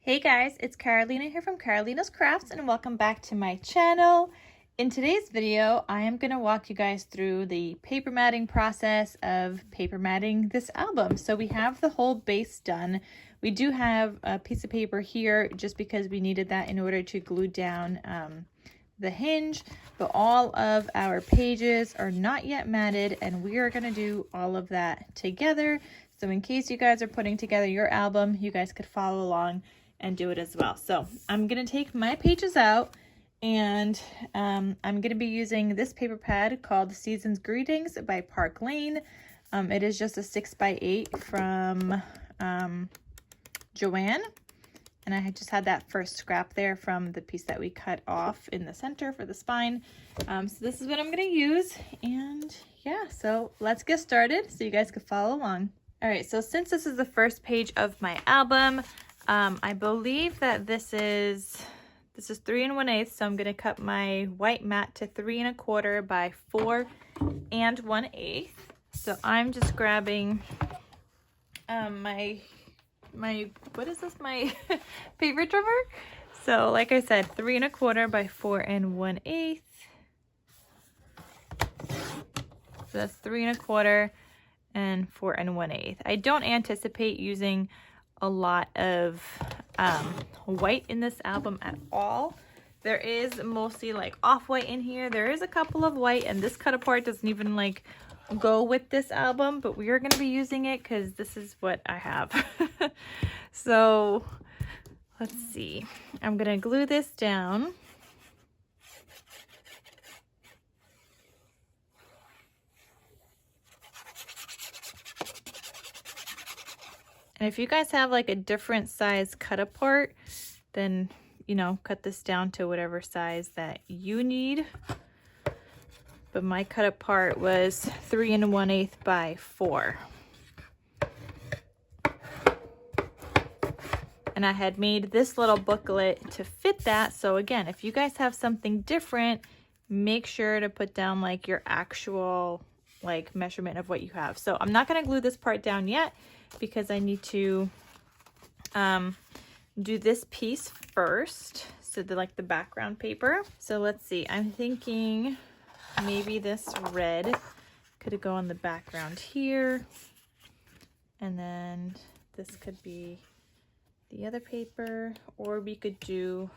Hey guys, it's Carolina here from KarolinasKrafts and welcome back to my channel. In today's video, I am going to walk you guys through the paper matting process of paper matting this album. So we have the whole base done. We do have a piece of paper here just because we needed that in order to glue down the hinge, but all of our pages are not yet matted and we are going to do all of that together. So in case you guys are putting together your album, you guys could follow along and do it as well. So I'm going to take my pages out and I'm going to be using this paper pad called Season's Greetings by Park Lane. It is just a 6x8 from Joann. And I just had that first scrap there from the piece that we cut off in the center for the spine. So this is what I'm going to use. And yeah, so let's get started so you guys can follow along. All right, so since this is the first page of my album, I believe that this is 3 1/8, so I'm going to cut my white mat to 3 1/4 by 4 1/8. So I'm just grabbing my what is this, my paper trimmer. So like I said, 3 1/4 by 4 1/8. So that's 3 1/4 and 4 1/8. I don't anticipate using a lot of white in this album at all. There is mostly like off-white in here. There is a couple of white, and this cut apart doesn't even like go with this album, but we are going to be using it because this is what I have. So let's see, I'm going to glue this down. And if you guys have like a different size cut apart, then, you know, cut this down to whatever size that you need. But my cut apart was 3 1/8 by 4. And I had made this little booklet to fit that. So again, if you guys have something different, make sure to put down like your actual like measurement of what you have. So I'm not going to glue this part down yet because I need to do this piece first. So the background paper. So let's see, I'm thinking maybe this red could go on the background here. And then this could be the other paper, or we could do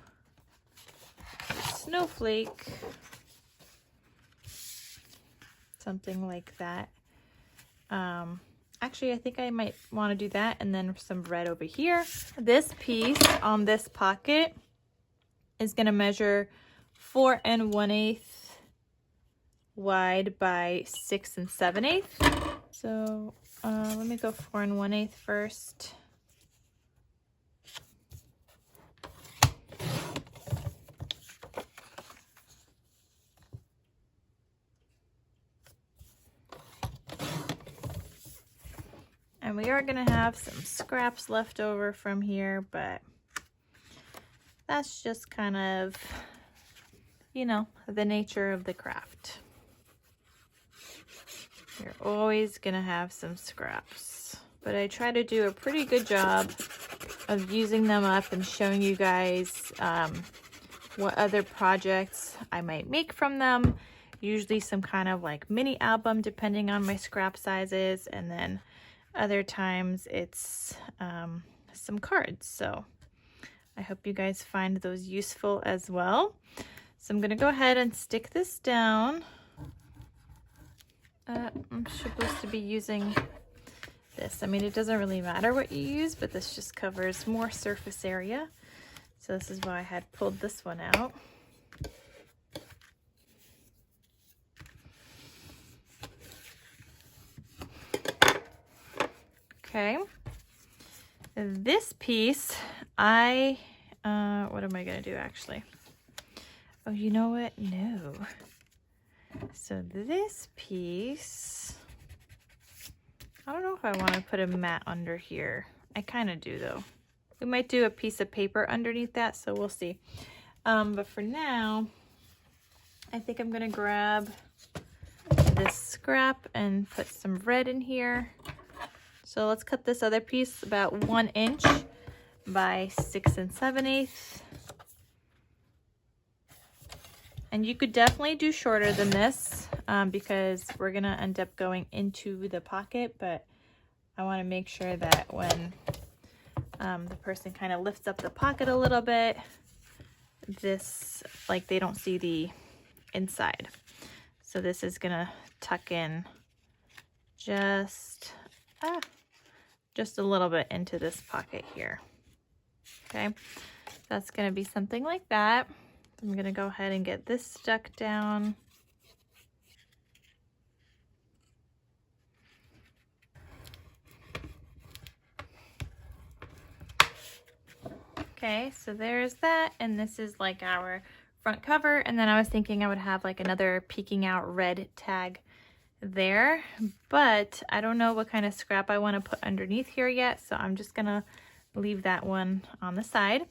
a snowflake, something like that. Actually, I think I might want to do that, and then some red over here. This piece on this pocket is going to measure 4 1/8 wide by 6 7/8. So let me go 4 1/8 first. And we are going to have some scraps left over from here, but that's just kind of, you know, the nature of the craft. You're always going to have some scraps. But I try to do a pretty good job of using them up and showing you guys what other projects I might make from them. Usually some kind of like mini album depending on my scrap sizes, and then other times it's some cards. So I hope you guys find those useful as well. So I'm going to go ahead and stick this down. I'm supposed to be using this. I mean, it doesn't really matter what you use, but this just covers more surface area. So this is why I had pulled this one out. Okay, this piece, what am I going to do actually? Oh, you know what? No. So this piece, I don't know if I want to put a mat under here. I kind of do though. We might do a piece of paper underneath that, so we'll see. But for now, I think I'm going to grab this scrap and put some red in here. So let's cut this other piece about 1 inch by 6 7/8. And you could definitely do shorter than this because we're gonna end up going into the pocket, but I wanna make sure that when the person kind of lifts up the pocket a little bit, this, like, they don't see the inside. So this is gonna tuck in just a little bit into this pocket here. Okay, that's gonna be something like that. I'm gonna go ahead and get this stuck down. Okay, so there's that, and this is like our front cover, and then I was thinking I would have like another peeking out red tag there, but I don't know what kind of scrap I want to put underneath here yet, so I'm just gonna leave that one on the side.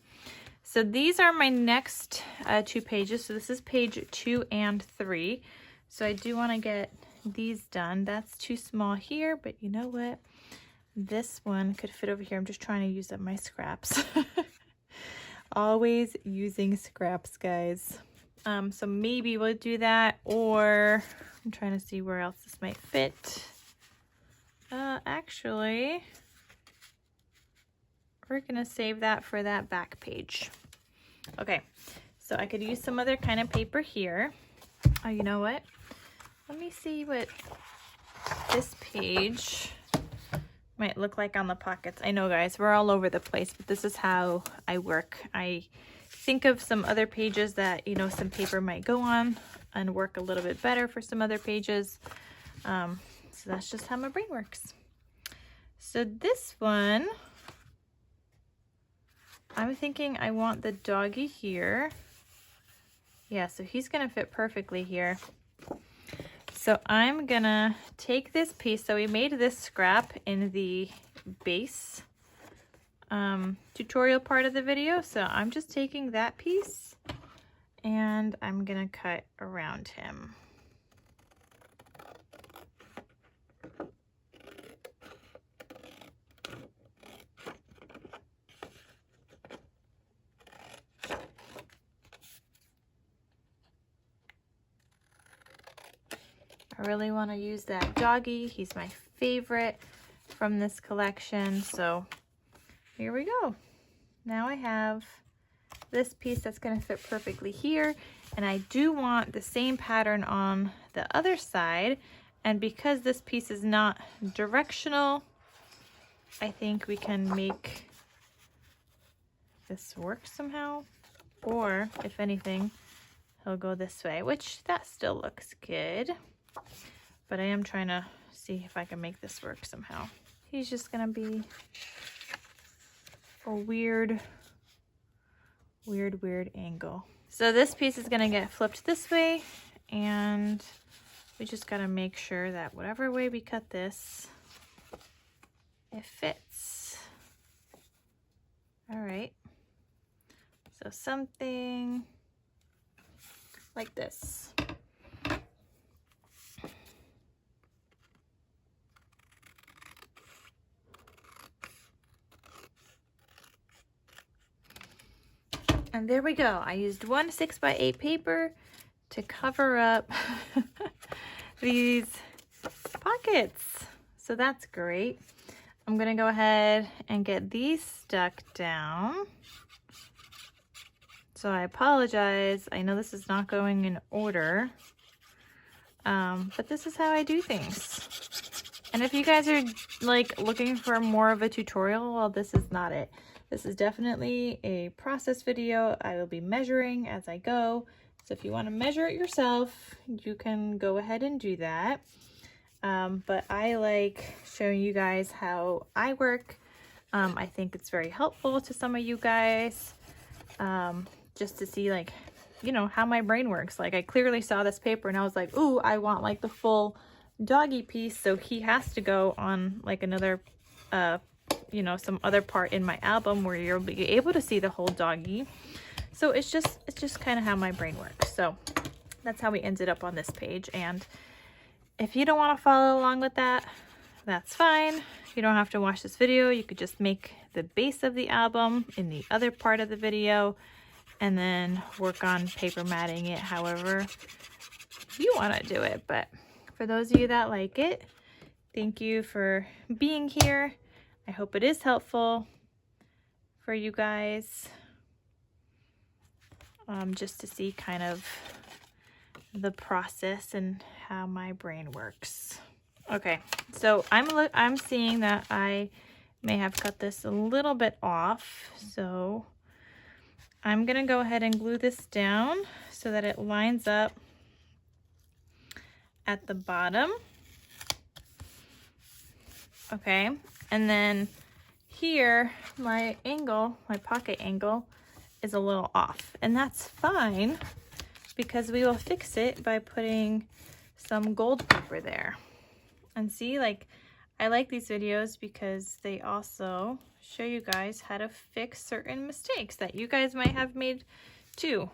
So these are my next 2 pages. So this is page 2 and 3. So I do want to get these done. That's too small here, but you know what? This one could fit over here. I'm just trying to use up my scraps. Always using scraps, guys. So maybe we'll do that, or I'm trying to see where else this might fit. Actually, we're gonna save that for that back page. Okay, so I could use some other kind of paper here. Oh, you know what? Let me see what this page might look like on the pockets. I know, guys, we're all over the place, but this is how I work. I think of some other pages that, you know, some paper might go on and work a little bit better for some other pages. So that's just how my brain works. So this one, I'm thinking I want the doggy here. Yeah, so he's gonna fit perfectly here. So I'm gonna take this piece. So we made this scrap in the base tutorial part of the video. So I'm just taking that piece and I'm gonna cut around him. I really want to use that doggy. He's my favorite from this collection. So here we go. Now I have this piece that's going to fit perfectly here. And I do want the same pattern on the other side. And because this piece is not directional, I think we can make this work somehow. Or if anything, he'll go this way, which that still looks good. But I am trying to see if I can make this work somehow. He's just gonna be a weird angle. So this piece is gonna get flipped this way, and we just gotta make sure that whatever way we cut this, it fits. All right. So something like this. And there we go. I used one 6x8 paper to cover up these pockets. So that's great. I'm gonna go ahead and get these stuck down. So I apologize. I know this is not going in order, but this is how I do things. And if you guys are like looking for more of a tutorial, well, this is not it. This is definitely a process video. I will be measuring as I go. So if you want to measure it yourself, you can go ahead and do that. But I like showing you guys how I work. I think it's very helpful to some of you guys, just to see, like, you know, how my brain works. Like, I clearly saw this paper and I was like, ooh, I want like the full doggy piece. So he has to go on like another, you know, some other part in my album where you'll be able to see the whole doggy. So it's just kind of how my brain works. So that's how we ended up on this page. And if you don't want to follow along with that, that's fine. You don't have to watch this video. You could just make the base of the album in the other part of the video, and then work on paper matting it however you want to do it. But for those of you that like it, thank you for being here. I hope it is helpful for you guys, just to see kind of the process and how my brain works. Okay, so I'm seeing that I may have cut this a little bit off, so I'm gonna go ahead and glue this down so that it lines up at the bottom. Okay, and then here my angle, my pocket angle, is a little off, and that's fine because we will fix it by putting some gold paper there. And see, like, I like these videos because they also show you guys how to fix certain mistakes that you guys might have made too,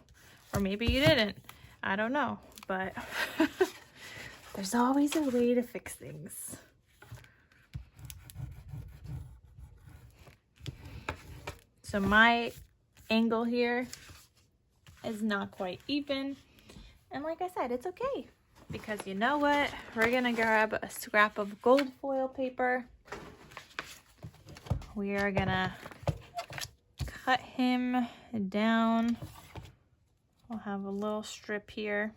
or maybe you didn't, I don't know, but there's always a way to fix things. So my angle here is not quite even, and like I said, it's okay, because you know what, we're gonna grab a scrap of gold foil paper. We are gonna cut him down. We'll have a little strip here,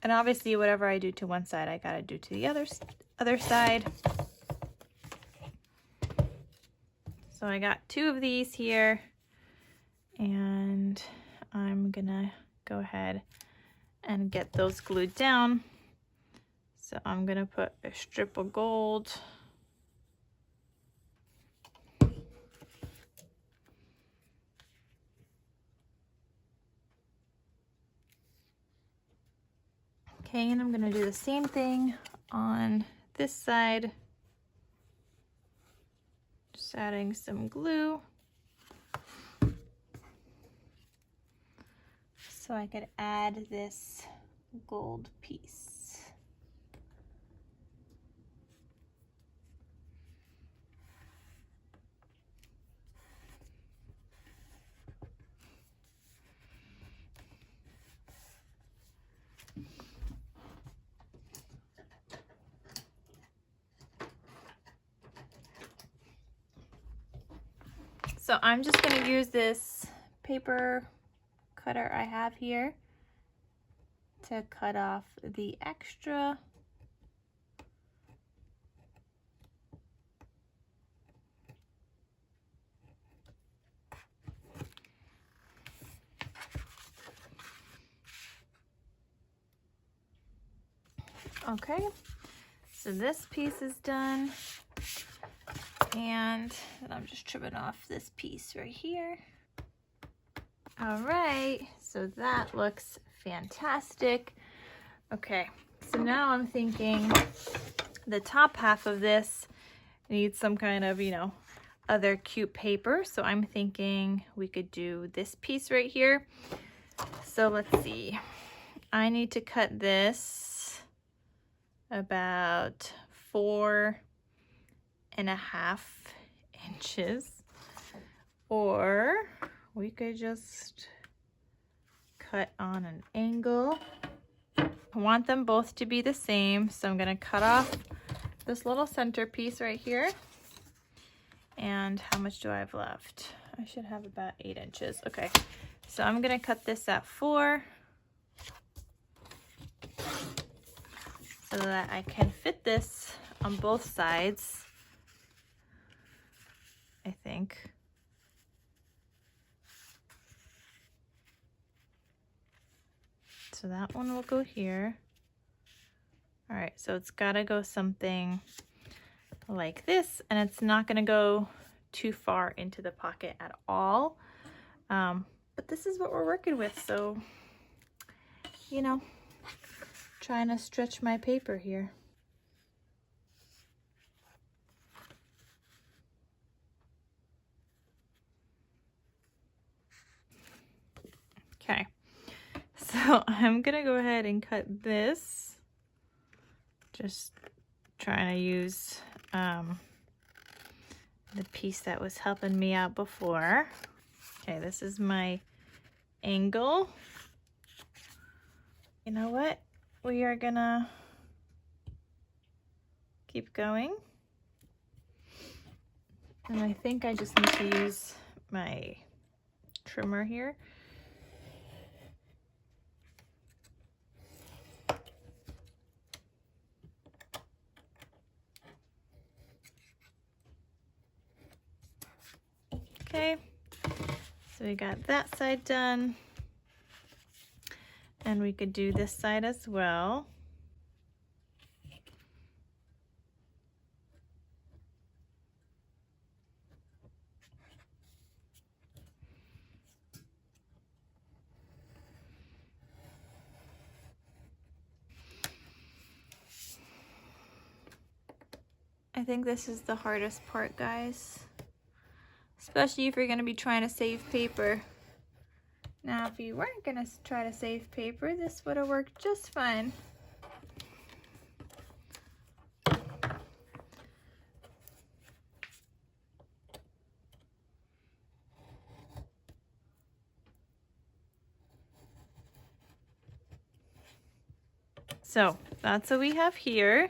and obviously whatever I do to one side I gotta do to the other side. So I got 2 of these here, and I'm gonna go ahead and get those glued down. So I'm gonna put a strip of gold okay, and I'm gonna do the same thing on this side. Just adding some glue so I could add this gold piece. So I'm just going to use this paper cutter I have here to cut off the extra. Okay, so this piece is done, and I'm just trimming off this piece right here. All right, so that looks fantastic. Okay, so now I'm thinking the top half of this needs some kind of, you know, other cute paper. So I'm thinking we could do this piece right here. So let's see. I need to cut this about 4.5 inches, or we could just cut on an angle. I want them both to be the same, so I'm going to cut off this little center piece right here. And how much do I have left? I should have about 8 inches. Okay, so I'm going to cut this at 4 so that I can fit this on both sides, I think. So that one will go here. All right, so it's gotta go something like this, and it's not gonna go too far into the pocket at all. But this is what we're working with, so, you know, trying to stretch my paper here. Okay, so I'm gonna go ahead and cut this. Just trying to use the piece that was helping me out before. Okay, this is my angle. You know what? We are gonna keep going. And I think I just need to use my trimmer here. Okay, so we got that side done. And we could do this side as well. I think this is the hardest part, guys. Especially if you're going to be trying to save paper. Now, if you weren't going to try to save paper, this would have worked just fine. So that's what we have here.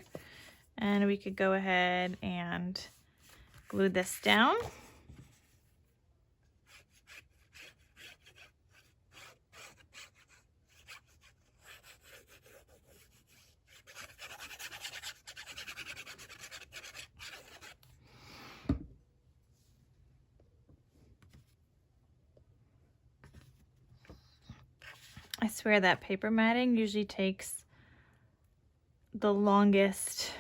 And we could go ahead and glue this down. I swear that paper matting usually takes the longest.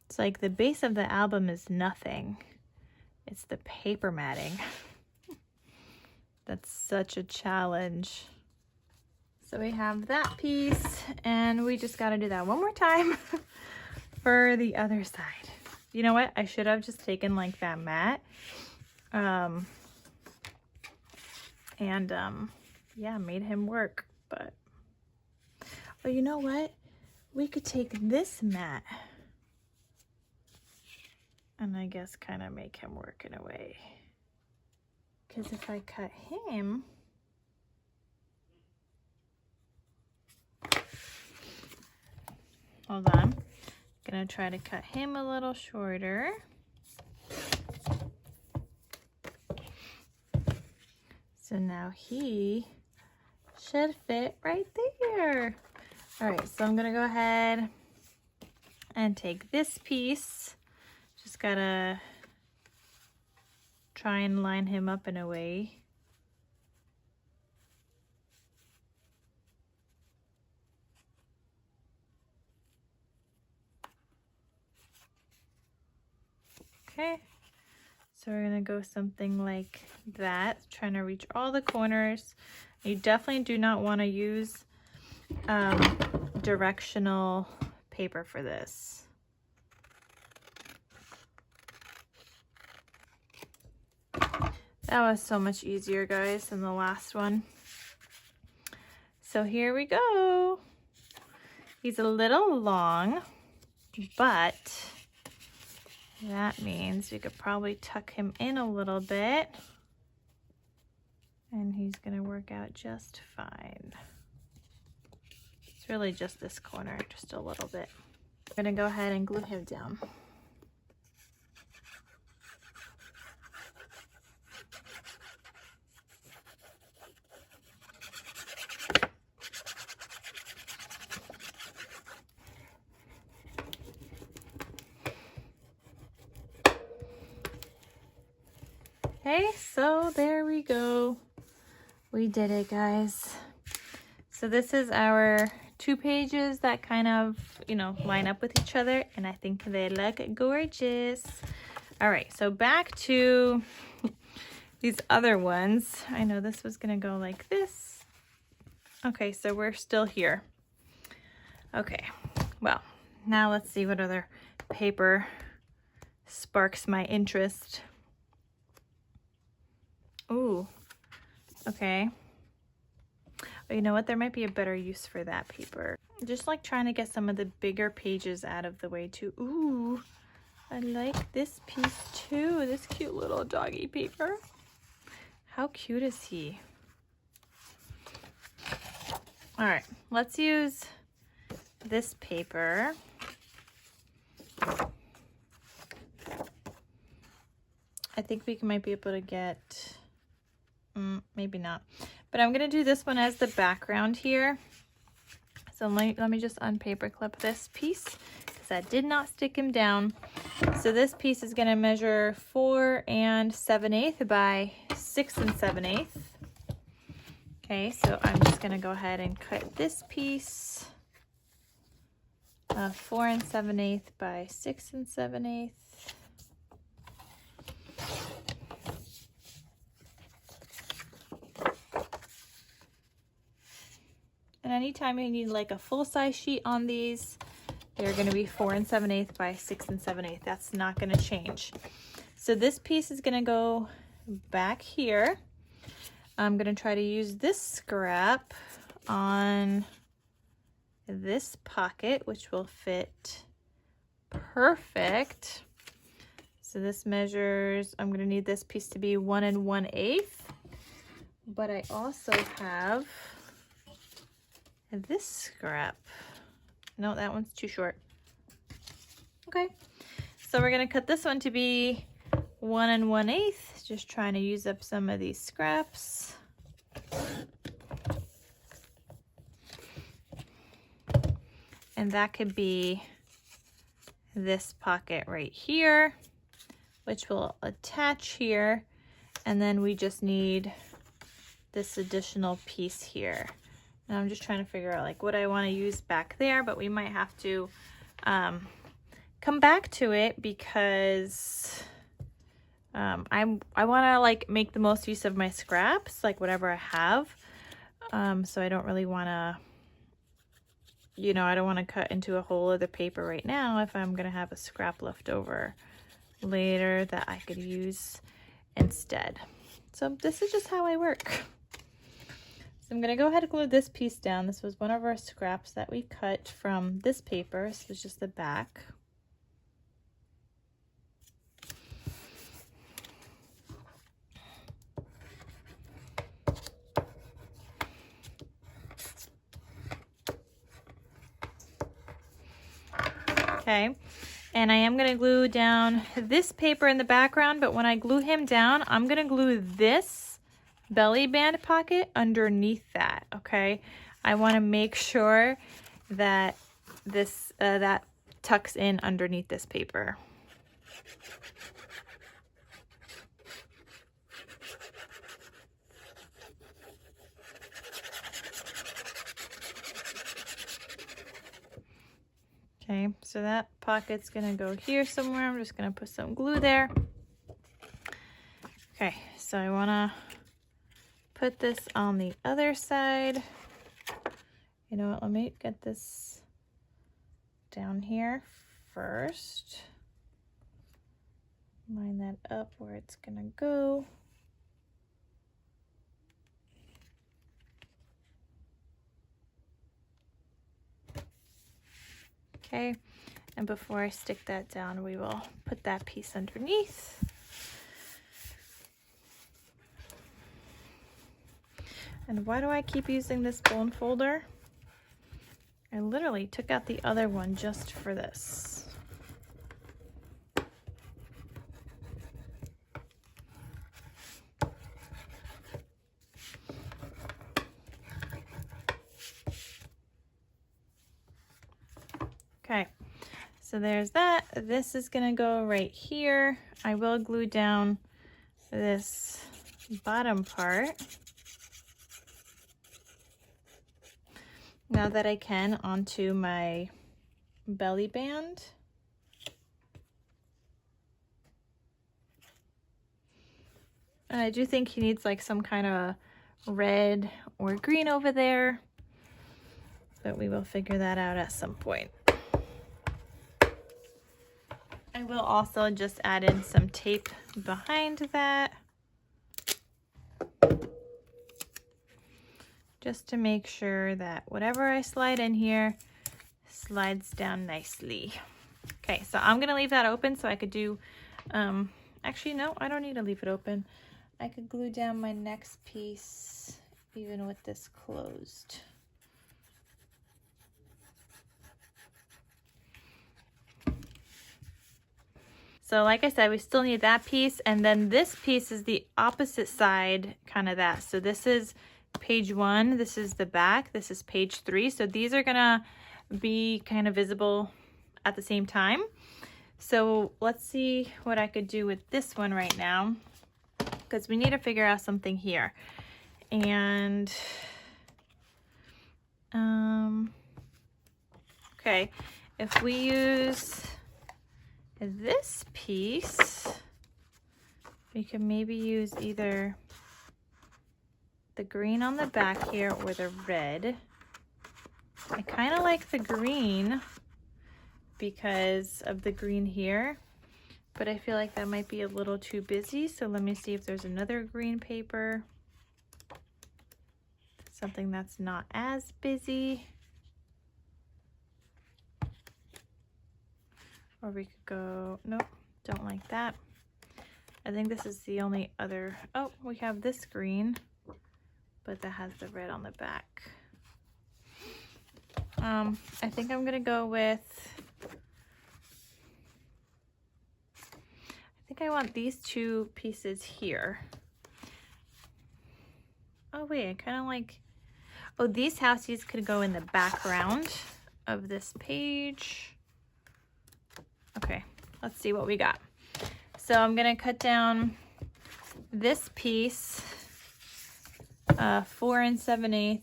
It's like the base of the album is nothing. It's the paper matting. That's such a challenge. So we have that piece, and we just got to do that one more time for the other side. You know what? I should have just taken like that mat. Yeah, made him work, but oh, you know what? We could take this mat and I guess kind of make him work in a way. Because if I cut him, hold on, I'm gonna try to cut him a little shorter. So now he should fit right there. All right, so I'm gonna go ahead and take this piece. Just gotta try and line him up in a way. Okay. So we're gonna go something like that, trying to reach all the corners. You definitely do not want to use directional paper for this. That was so much easier, guys, than the last one. So here we go. He's a little long, but that means we could probably tuck him in a little bit and he's gonna work out just fine. It's really just this corner, just a little bit. I'm gonna go ahead and glue him down. Okay, so there we go. We did it, guys. So this is our 2 pages that kind of, you know, line up with each other, and I think they look gorgeous. All right, so back to these other ones. I know this was gonna go like this. Okay, so we're still here. Okay, well, now let's see what other paper sparks my interest. Ooh, okay. Oh, you know what? There might be a better use for that paper. Just like trying to get some of the bigger pages out of the way too. Ooh, I like this piece too, this cute little doggy paper. How cute is he? All right, let's use this paper. I think we might be able to get, maybe not, but I'm gonna do this one as the background here. So let me just unpaperclip this piece because I did not stick him down. So this piece is gonna measure 4 7/8 by 6 7/8. Okay, so I'm just gonna go ahead and cut this piece of 4 7/8 by 6 7/8. And anytime you need like a full-size sheet on these, they're going to be 4 7/8 by 6 7/8. That's not going to change. So this piece is going to go back here. I'm going to try to use this scrap on this pocket, which will fit perfect. So this measures, I'm going to need this piece to be 1 1/8. But I also have this scrap. No, that one's too short. Okay, so we're gonna cut this one to be 1 1/8. Just trying to use up some of these scraps. And that could be this pocket right here, which will attach here. And then we just need this additional piece here. And I'm just trying to figure out like what I want to use back there, but we might have to come back to it because I want to like make the most use of my scraps, like whatever I have. So I don't really want to, you know, I don't want to cut into a whole other paper right now if I'm going to have a scrap left over later that I could use instead. So this is just how I work. So I'm going to go ahead and glue this piece down. This was one of our scraps that we cut from this paper. So it's just the back. Okay, and I am going to glue down this paper in the background, but when I glue him down, I'm going to glue this belly band pocket underneath that. Okay, I want to make sure that this that tucks in underneath this paper. Okay, so that pocket's gonna go here somewhere. I'm just gonna put some glue there. Okay, so I wanna put this on the other side. You know what, let me get this down here first. Line that up where it's gonna go. Okay, and before I stick that down, we will put that piece underneath. And why do I keep using this bone folder? I literally took out the other one just for this. Okay, so there's that. This is gonna go right here. I will glue down this bottom part now that I can onto my belly band. And I do think he needs like some kind of red or green over there, but we will figure that out at some point. I will also just add in some tape behind that, just to make sure that whatever I slide in here slides down nicely. Okay, so I'm gonna leave that open so I could do, actually no, I don't need to leave it open. I could glue down my next piece even with this closed. So like I said, we still need that piece, and then this piece is the opposite side, kind of that. So this is page 1, this is the back, this is page 3. So these are gonna be kind of visible at the same time. So let's see what I could do with this one right now, because we need to figure out something here. And okay, if we use this piece, we can maybe use either the green on the back here or the red. I kind of like the green because of the green here, but I feel like that might be a little too busy. So let me see if there's another green paper, something that's not as busy. Or we could go, nope, don't like that. I think this is the only other, oh, we have this green, but that has the red on the back. I think I'm gonna go with, I think I want these two pieces here. Oh wait, I kind of like, oh, these houses could go in the background of this page. Okay, let's see what we got. So I'm gonna cut down this piece, 4 7/8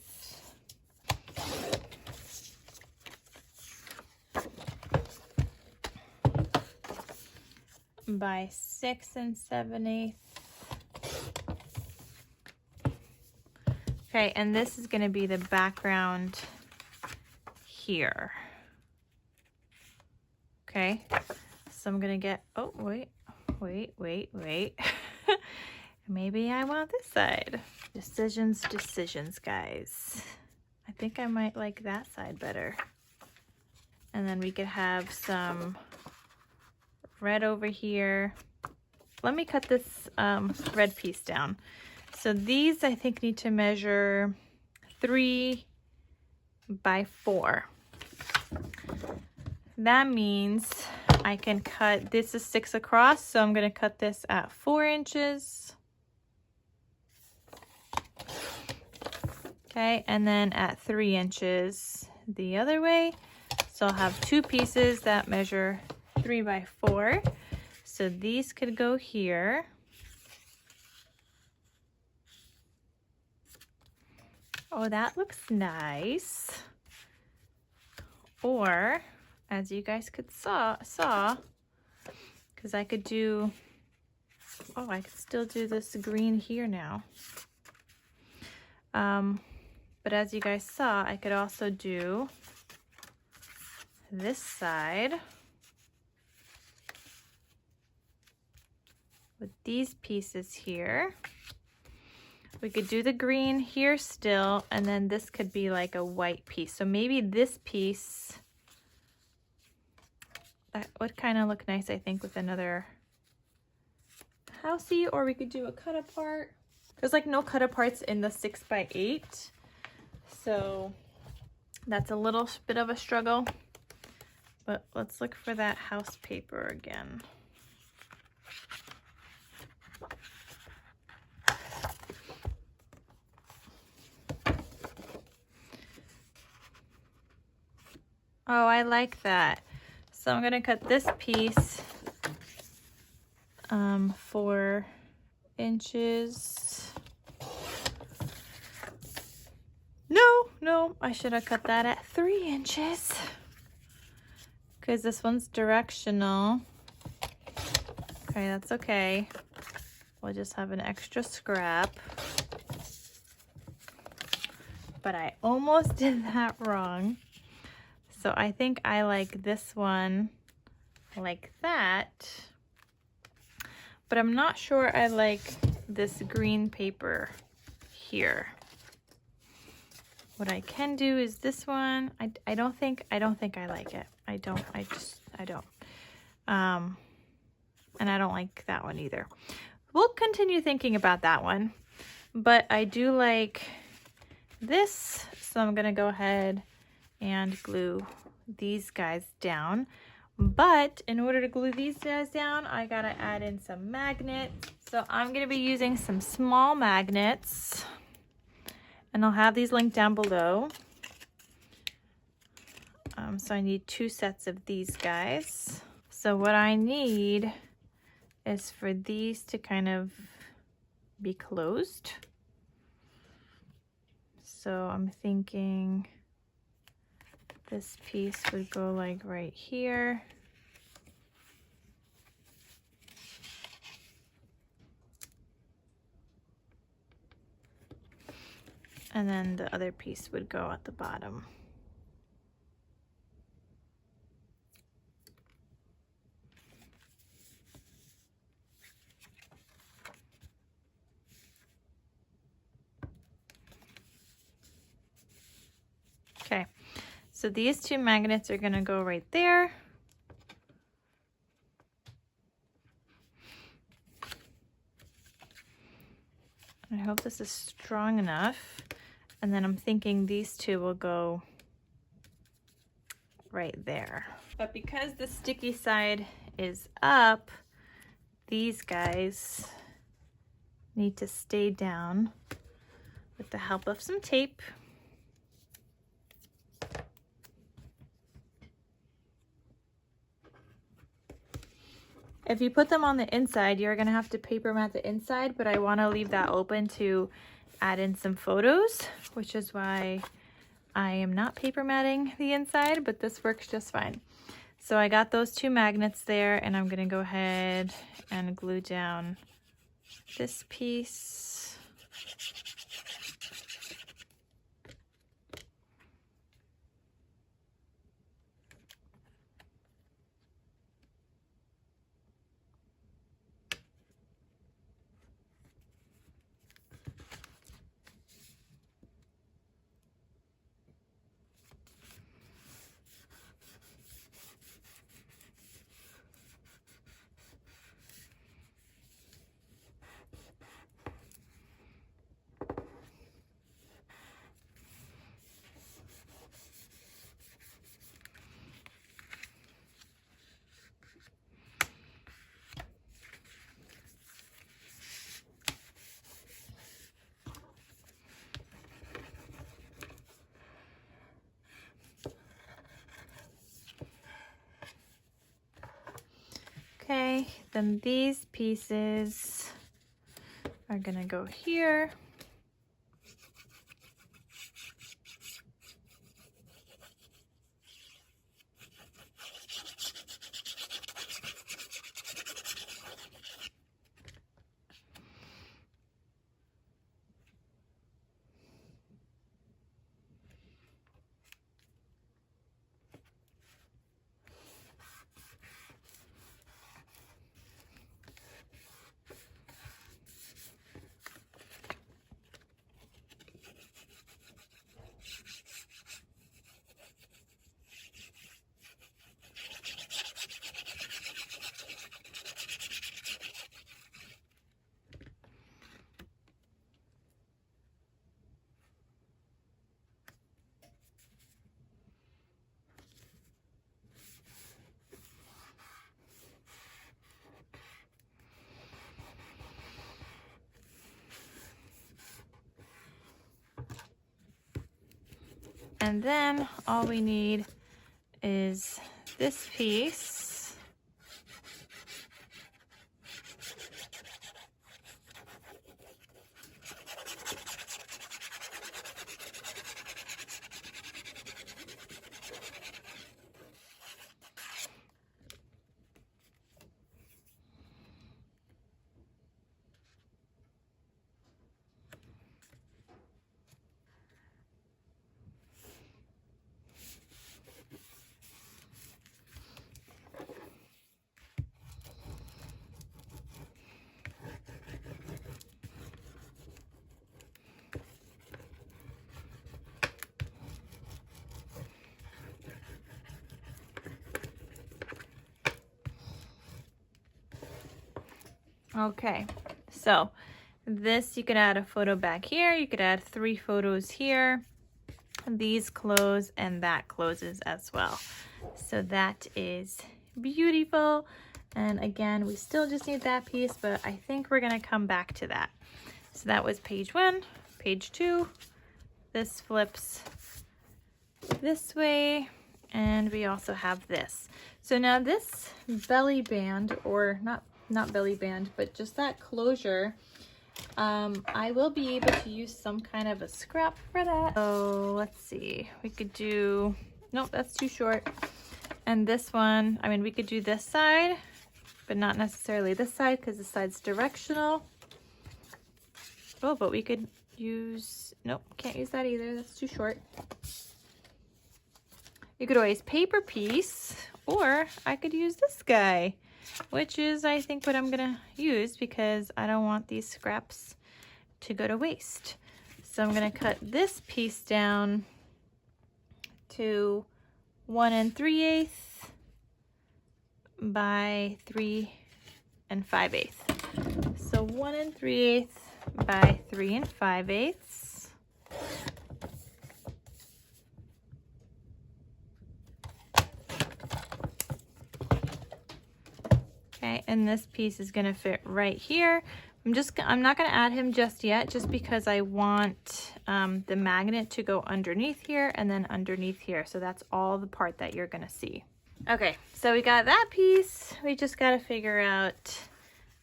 by 6 7/8. Okay, and this is gonna be the background here. Okay, so I'm gonna get, oh, wait. Maybe I want this side. Decisions, guys. I think I might like that side better. And then we could have some red over here. Let me cut this red piece down. So these I think need to measure 3 by 4. That means I can cut, this is 6 across, so I'm gonna cut this at 4 inches. Okay, and then at 3 inches the other way. So I'll have 2 pieces that measure 3 by 4. So these could go here. Oh, that looks nice. Or, as you guys could saw, because I could do, oh, I could still do this green here now. But as you guys saw, I could also do this side with these pieces here. We could do the green here still, and then this could be like a white piece. So maybe this piece, that would kind of look nice, I think, with another housey, or we could do a cut apart. There's like no cut aparts in the 6 by 8. So that's a little bit of a struggle, but let's look for that house paper again. Oh, I like that. So I'm gonna cut this piece 4 inches. No, I should have cut that at 3 inches because this one's directional. Okay, that's okay. We'll just have an extra scrap. But I almost did that wrong. So I think I like this one like that, but I'm not sure I like this green paper here. What I can do is this one. I don't think I like it. I don't. And I don't like that one either. We'll continue thinking about that one, but I do like this, so I'm gonna go ahead and glue these guys down. But in order to glue these guys down, I gotta add in some magnets. So I'm gonna be using some small magnets, and I'll have these linked down below. So I need 2 sets of these guys. So what I need is for these to kind of be closed. So I'm thinking this piece would go like right here. And then the other piece would go at the bottom. Okay, so these 2 magnets are gonna go right there. I hope this is strong enough. And then I'm thinking these 2 will go right there. But because the sticky side is up, these guys need to stay down with the help of some tape. If you put them on the inside, you're gonna have to paper mat the inside, but I wanna leave that open to add in some photos, which is why I am not paper matting the inside, but this works just fine. So I got those 2 magnets there, and I'm gonna go ahead and glue down this piece. Okay, then these pieces are gonna go here. And then all we need is this piece. Okay, so this, you could add a photo back here. You could add 3 photos here. These close and that closes as well. So that is beautiful. And again, we still just need that piece, but I think we're gonna come back to that. So that was page 1, page 2. This flips this way, and we also have this. So now this belly band, or not belly band, but just that closure, I will be able to use some kind of a scrap for that. So let's see, we could do, nope, that's too short. And this one, I mean, we could do this side, but not necessarily this side because this side's directional. Oh, but we could use, nope, can't use that either. That's too short. You could always paper piece, or I could use this guy, which is, I think, what I'm gonna use because I don't want these scraps to go to waste. So I'm gonna cut this piece down to 1 3/8 by 3 5/8. So 1 3/8 by 3 5/8. Okay, and this piece is gonna fit right here. I'm not gonna add him just yet, just because I want the magnet to go underneath here and then underneath here. So that's all the part that you're gonna see. Okay, so we got that piece. We just gotta figure out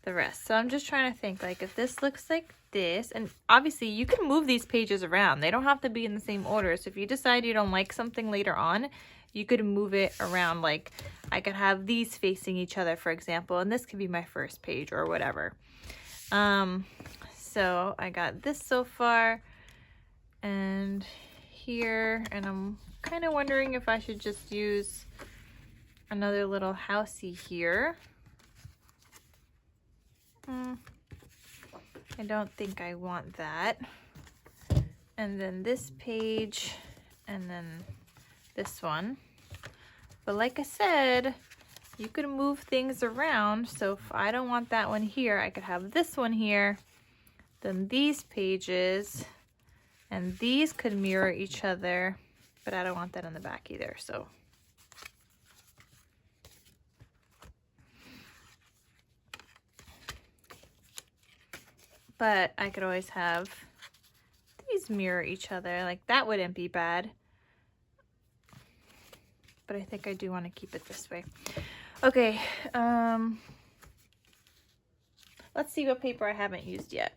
the rest. So I'm just trying to think, like, if this looks like this, and obviously you can move these pages around. They don't have to be in the same order. So if you decide you don't like something later on, you could move it around. Like I could have these facing each other, for example, and this could be my first page or whatever. So I got this so far and here, and I'm kind of wondering if I should just use another little housey here. I don't think I want that. And then this page, and then this one. But like I said, you could move things around. So if I don't want that one here, I could have this one here, then these pages, and these could mirror each other, but I don't want that on the back either. So but I could always have these mirror each other. Like that wouldn't be bad. But I think I do want to keep it this way. Okay, let's see what paper I haven't used yet.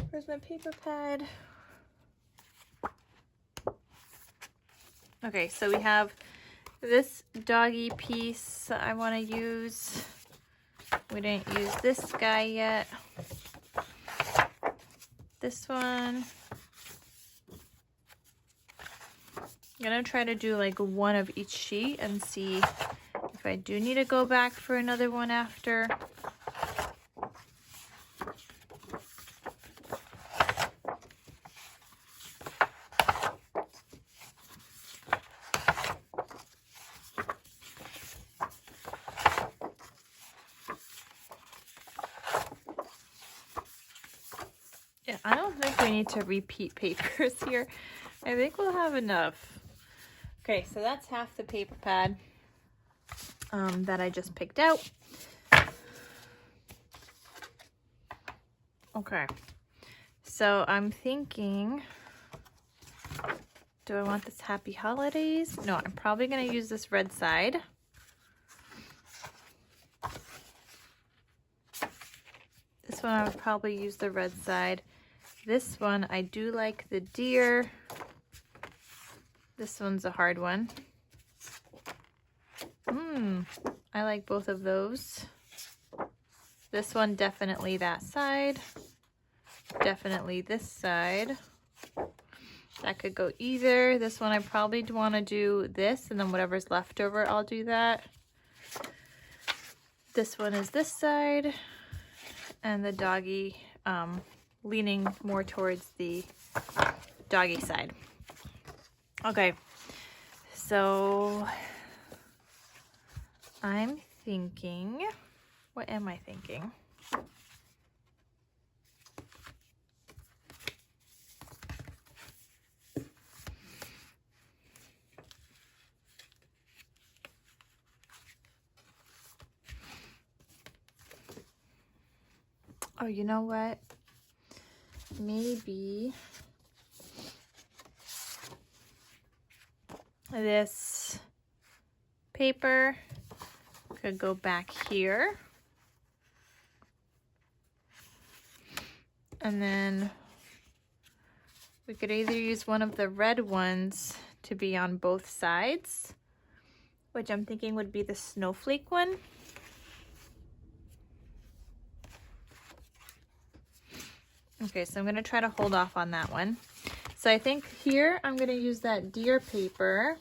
Where's my paper pad? Okay, so we have this doggy piece I want to use. We didn't use this guy yet. This one. I'm gonna try to do like one of each sheet and see if I do need to go back for another one after. Yeah, I don't think we need to repeat papers here. I think we'll have enough. Okay, so that's half the paper pad that I just picked out. Okay, so I'm thinking, do I want this Happy Holidays? No, I'm probably gonna use this red side. This one I would probably use the red side. This one, I do like the deer. This one's a hard one. I like both of those. This one, definitely that side. Definitely this side. That could go either. This one, I probably want to do this, and then whatever's left over, I'll do that. This one is this side, and the doggy leaning more towards the doggy side. Okay, so I'm thinking What am I thinking? Oh, you know what? Maybe this paper could go back here. And then we could either use one of the red ones to be on both sides, which I'm thinking would be the snowflake one. Okay, so I'm gonna try to hold off on that one. So I think here I'm gonna use that deer paper.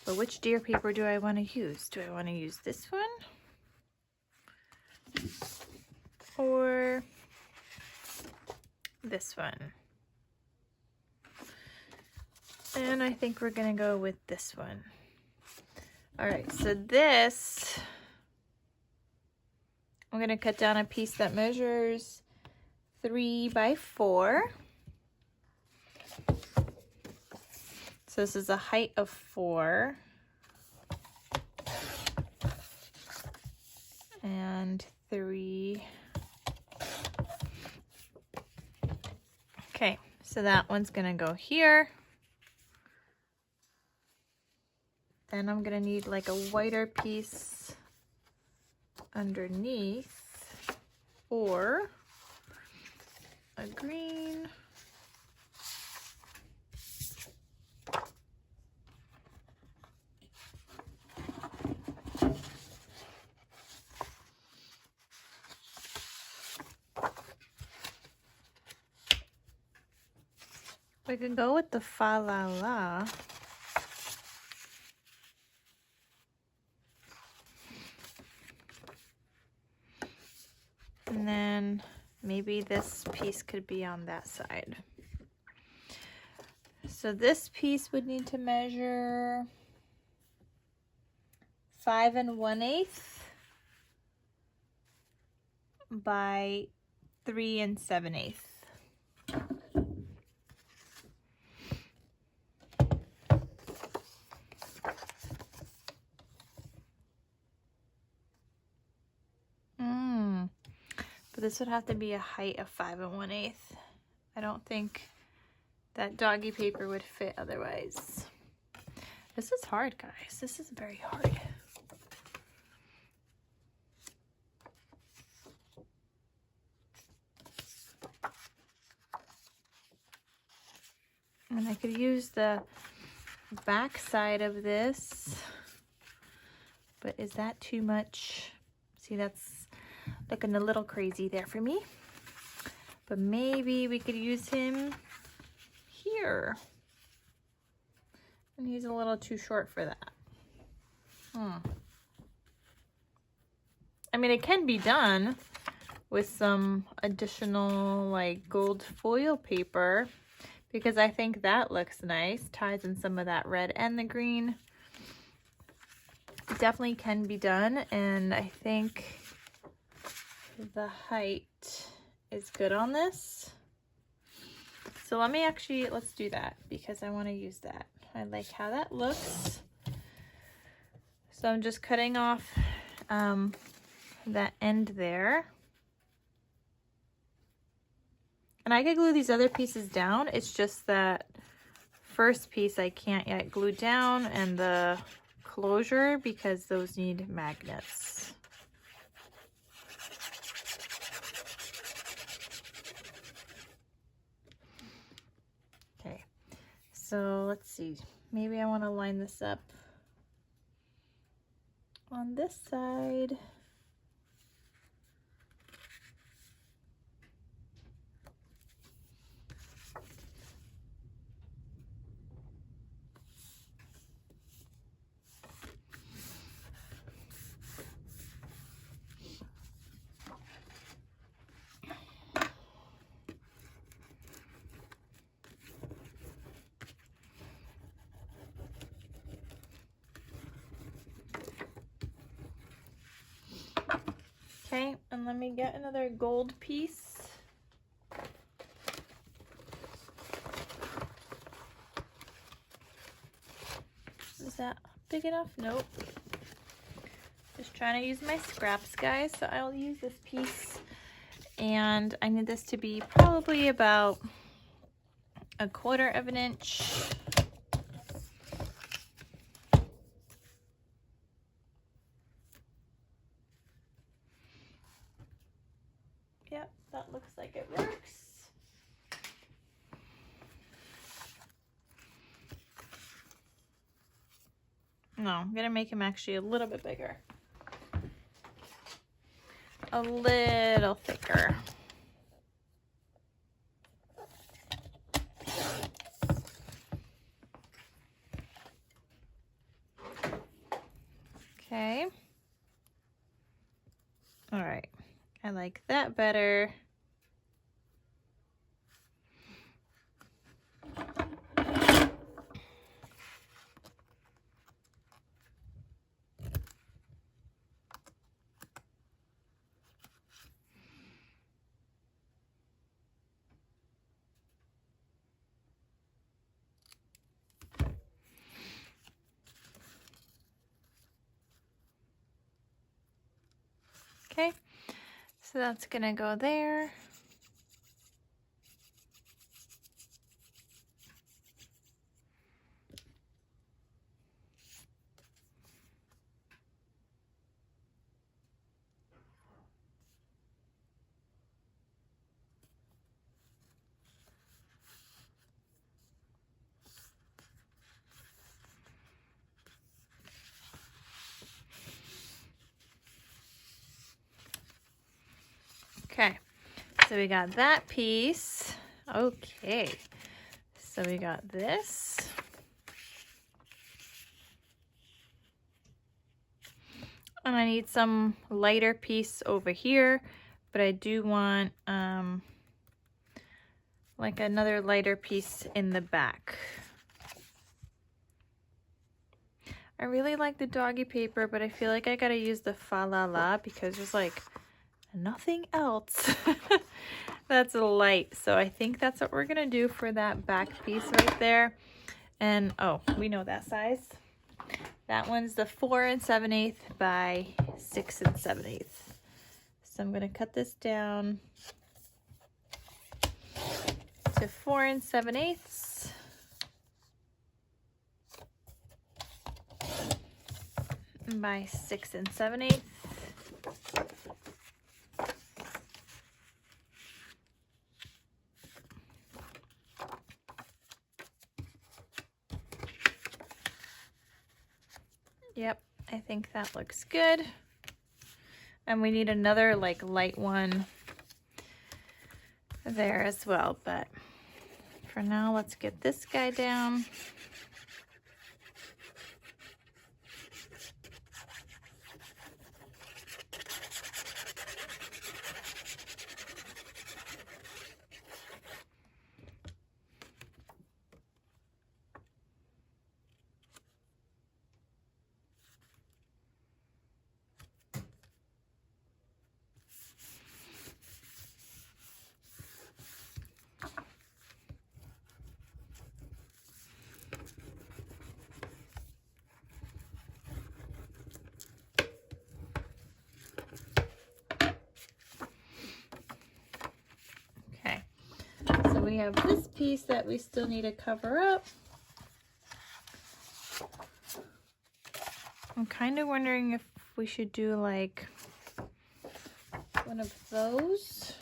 But which deer paper do I wanna use? Do I wanna use this one? Or this one? And I think we're gonna go with this one. All right, so this, I'm gonna cut down a piece that measures 3 by 4. So this is a height of 4. And 3. Okay, so that one's gonna go here. Then I'm gonna need like a whiter piece underneath, or a green. We could go with the fa la la. And then maybe this piece could be on that side. So this piece would need to measure 5 1/8 by 3 7/8. But this would have to be a height of 5 1/8. I don't think that doggy paper would fit otherwise. This is hard, guys. This is very hard. And I could use the back side of this, but is that too much? See, that's looking a little crazy there for me. But maybe we could use him here. And he's a little too short for that. I mean, it can be done with some additional like gold foil paper, because I think that looks nice, ties in some of that red and the green. It definitely can be done, and I think the height is good on this. So let's do that, because I want to use that. I like how that looks. So I'm just cutting off that end there. And I could glue these other pieces down. It's just that first piece I can't yet glue down, and the closure, because those need magnets. Okay, so let's see. Maybe I want to line this up on this side. Okay, and let me get another gold piece. Is that big enough? Nope. Just trying to use my scraps, guys. So I'll use this piece, and I need this to be probably about 1/4 of an inch. Yep, that looks like it works. No, I'm gonna make him actually a little bit bigger. A little thicker. Okay. All right. I like that better. Okay, so that's gonna go there. Okay, so we got that piece. Okay, so we got this. And I need some lighter piece over here, but I do want like another lighter piece in the back. I really like the doggy paper, but I feel like I gotta use the Fa La La because there's like nothing else that's light. So I think that's what we're gonna do for that back piece right there. And oh, we know that size. That one's the 4 7/8 by 6 7/8. So I'm gonna cut this down to 4 7/8 by 6 7/8. Yep, I think that looks good. And we need another like light one there as well, but for now, let's get this guy down. We have this piece that we still need to cover up. I'm kind of wondering if we should do like one of those.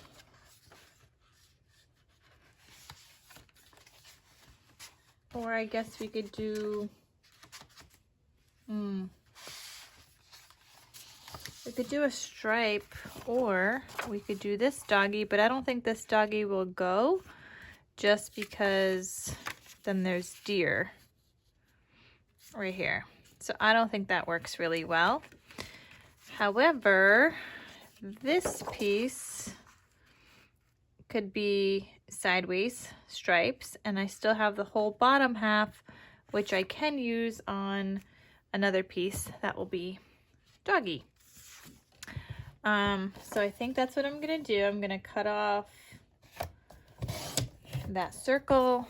Or I guess we could do, we could do a stripe, or we could do this doggy, but I don't think this doggy will go just because then there's deer right here. So I don't think that works really well. However, this piece could be sideways stripes, and I still have the whole bottom half, which I can use on another piece that will be doggy. So I think that's what I'm gonna do. I'm gonna cut off that circle,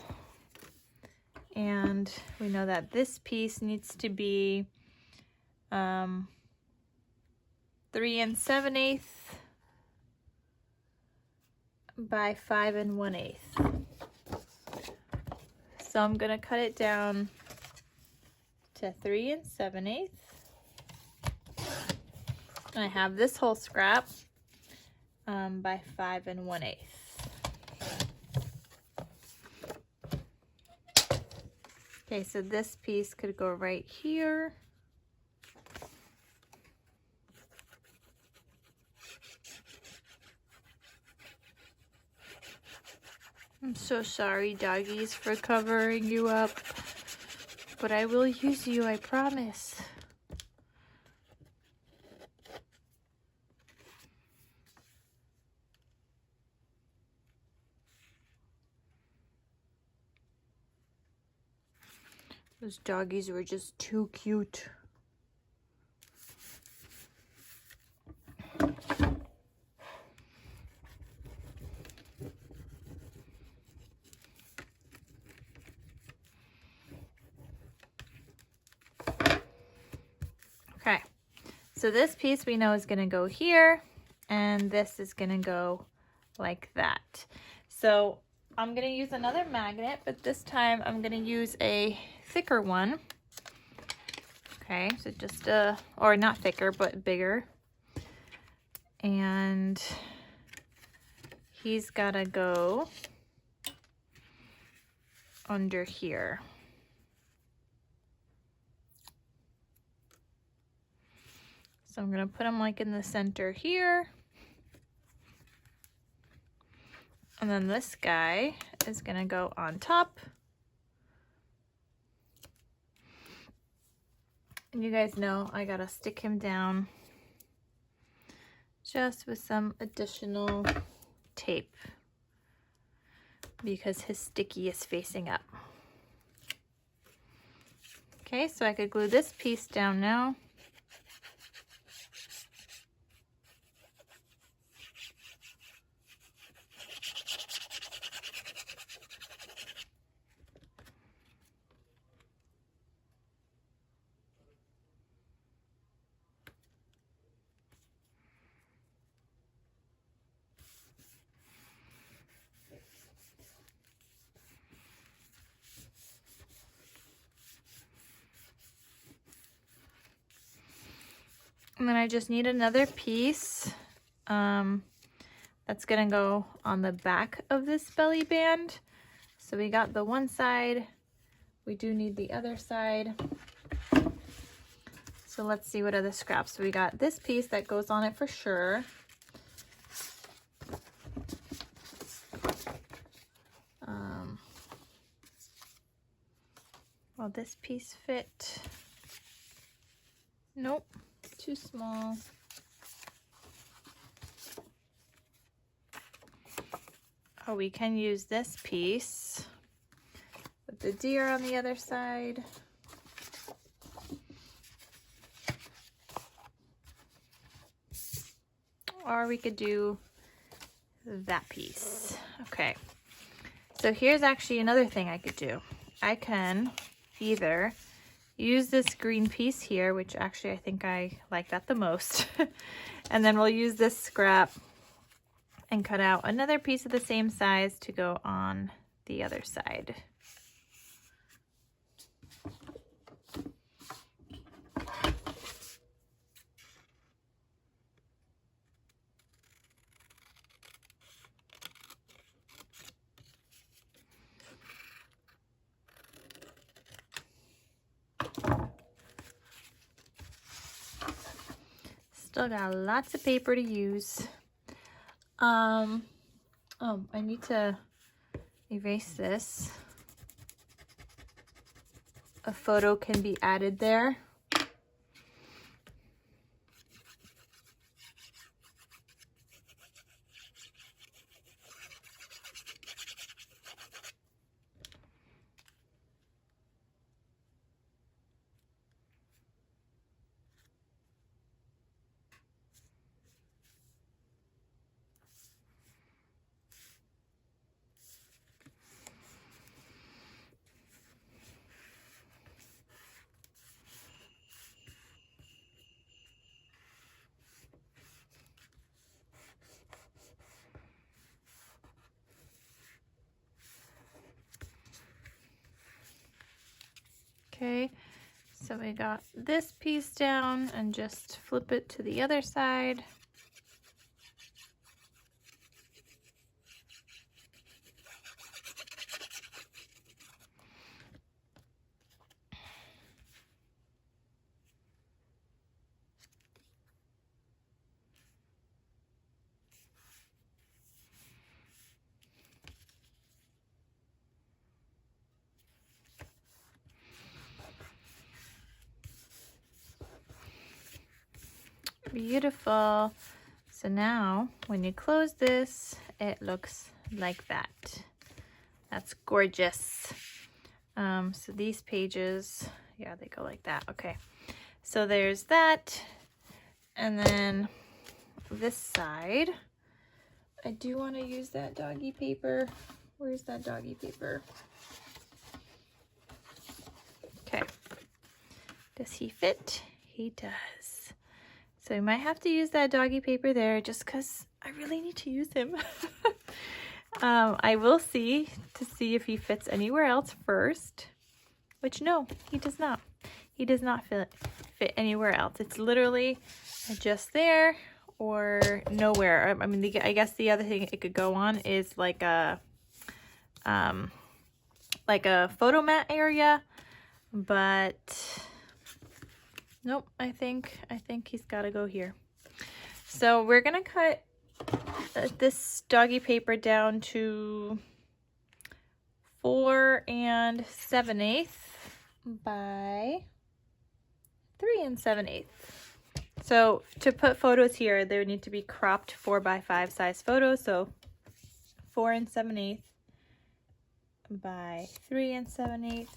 and we know that this piece needs to be 3 7/8 by 5 1/8. So I'm gonna cut it down to 3 7/8. I have this whole scrap by 5 1/8. Okay, so this piece could go right here. I'm so sorry, doggies, for covering you up, but I will use you, I promise. Those doggies were just too cute. Okay, so this piece we know is going to go here, and this is going to go like that. So I'm going to use another magnet, but this time I'm going to use a thicker one. Okay, so just or not thicker, but bigger. And he's got to go under here. So I'm going to put him like in the center here. And then this guy is going to go on top. And you guys know I got to stick him down just with some additional tape because his sticky is facing up. Okay, so I could glue this piece down now. And then I just need another piece that's gonna go on the back of this belly band. So we got the one side, we do need the other side. So let's see what other scraps. So we got this piece that goes on it for sure. Will this piece fit? Nope, too small. Oh, we can use this piece with the deer on the other side. Or we could do that piece. Okay, so here's actually another thing I could do. I can either use this green piece here, which actually I think I like that the most, and then we'll use this scrap and cut out another piece of the same size to go on the other side. Still got lots of paper to use. Oh, I need to erase this. A photo can be added there. Okay, so we got this piece down and just flip it to the other side. Beautiful. So now when you close this, it looks like that. That's gorgeous. So these pages, yeah, they go like that. Okay, so there's that. And then this side, I do want to use that doggy paper. Where's that doggy paper? Okay, does he fit? He does. So we might have to use that doggy paper there just because I really need to use him. I will see to see if he fits anywhere else first, which no, he does not. He does not fit anywhere else. It's literally just there or nowhere. I mean, I guess the other thing it could go on is like a photo mat area, but nope, I think he's got to go here. So we're gonna cut this doggy paper down to 4 7/8 by 3 7/8. So to put photos here, they would need to be cropped 4 by 5 size photos. So 4 7/8 by 3 7/8.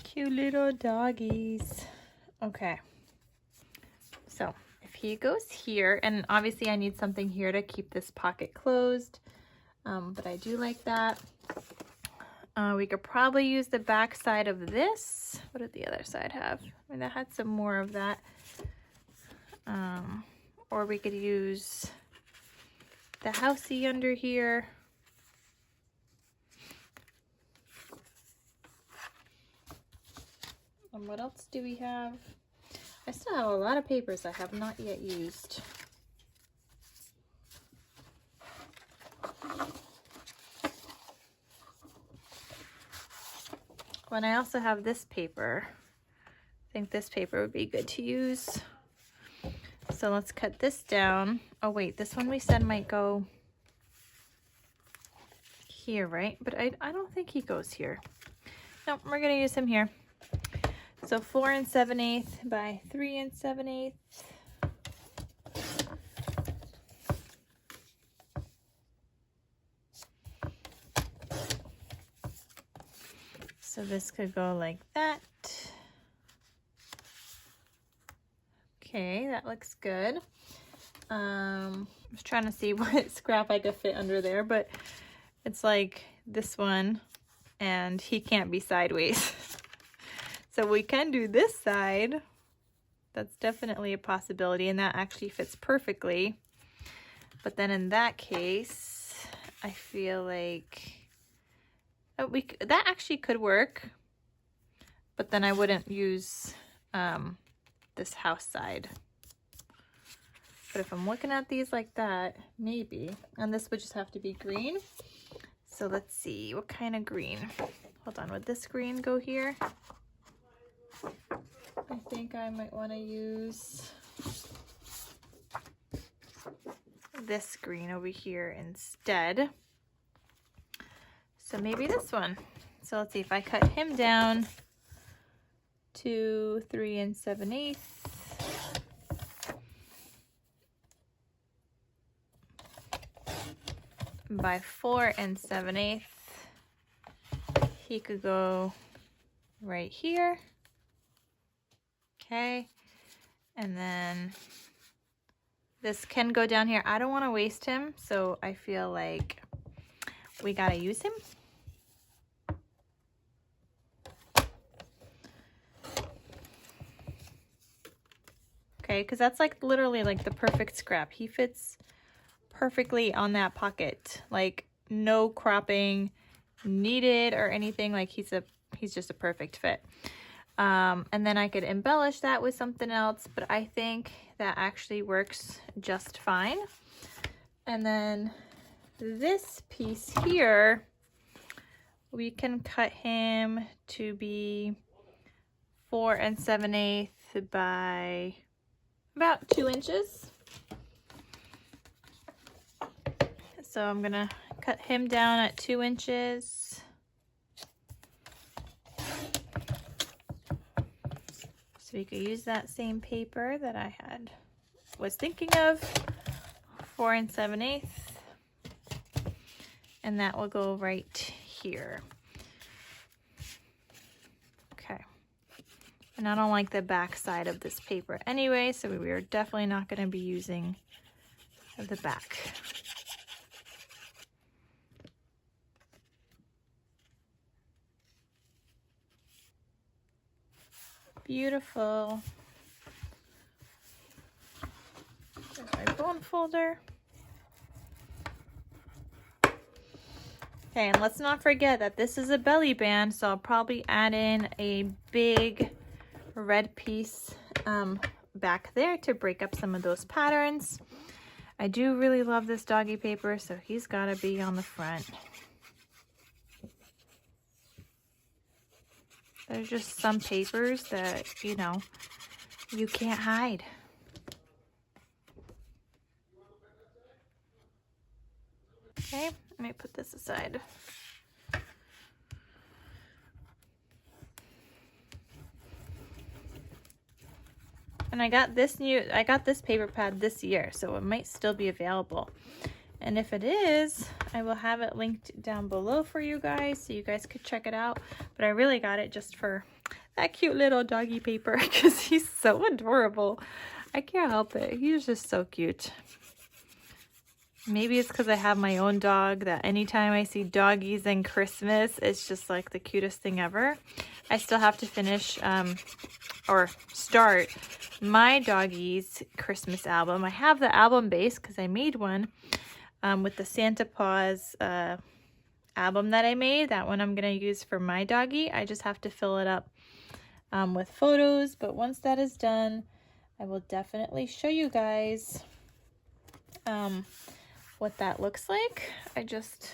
Cute little doggies. Okay, so if he goes here, and obviously I need something here to keep this pocket closed, but I do like that. We could probably use the back side of this. What did the other side have? I mean, that had some more of that. Or we could use the housey under here. And what else do we have? I still have a lot of papers I have not yet used. When I also have this paper, I think this paper would be good to use. So let's cut this down. Oh wait, this one we said might go here, right? But I don't think he goes here. No, we're gonna use him here. So 4 7/8 by 3 7/8. So this could go like that. Okay, that looks good. I was trying to see what scrap I could fit under there, but it's like this one, and he can't be sideways. So we can do this side. That's definitely a possibility, and that actually fits perfectly. But then in that case, I feel like that actually could work, but then I wouldn't use this house side. But if I'm looking at these like that, maybe. And this would just have to be green. So let's see, what kind of green? Hold on, would this green go here? I think I might want to use this green over here instead. So maybe this one. So let's see, if I cut him down to 3 7/8. By 4 7/8, he could go right here. Okay, and then this can go down here. I don't want to waste him, so I feel like we gotta use him. okay? Because that's like literally like the perfect scrap. He fits perfectly on that pocket, like no cropping needed or anything. Like he's just a perfect fit. And then I could embellish that with something else, but I think that actually works just fine. And then this piece here, we can cut him to be 4 7/8 by about 2 inches. So I'm gonna cut him down at 2 inches. So we could use that same paper that I was thinking of, 4 7/8, and that will go right here. Okay, and I don't like the back side of this paper anyway, so we are definitely not going to be using the back. Beautiful. There's my bone folder. Okay, and let's not forget that this is a belly band, so I'll probably add in a big red piece back there to break up some of those patterns. I do really love this doggy paper, so he's got to be on the front. There's just some papers that, you know, you can't hide. Okay, let me put this aside. And I got this paper pad this year, so it might still be available. And if it is, I will have it linked down below for you guys so you guys could check it out. But I really got it just for that cute little doggy paper because he's so adorable. I can't help it. He's just so cute. Maybe it's because I have my own dog that anytime I see doggies and Christmas, it's just like the cutest thing ever. I still have to finish or start my doggies Christmas album. I have the album base because I made one with the Santa Paws album that I made. That one I'm going to use for my doggy. I just have to fill it up with photos. But once that is done, I will definitely show you guys what that looks like. I just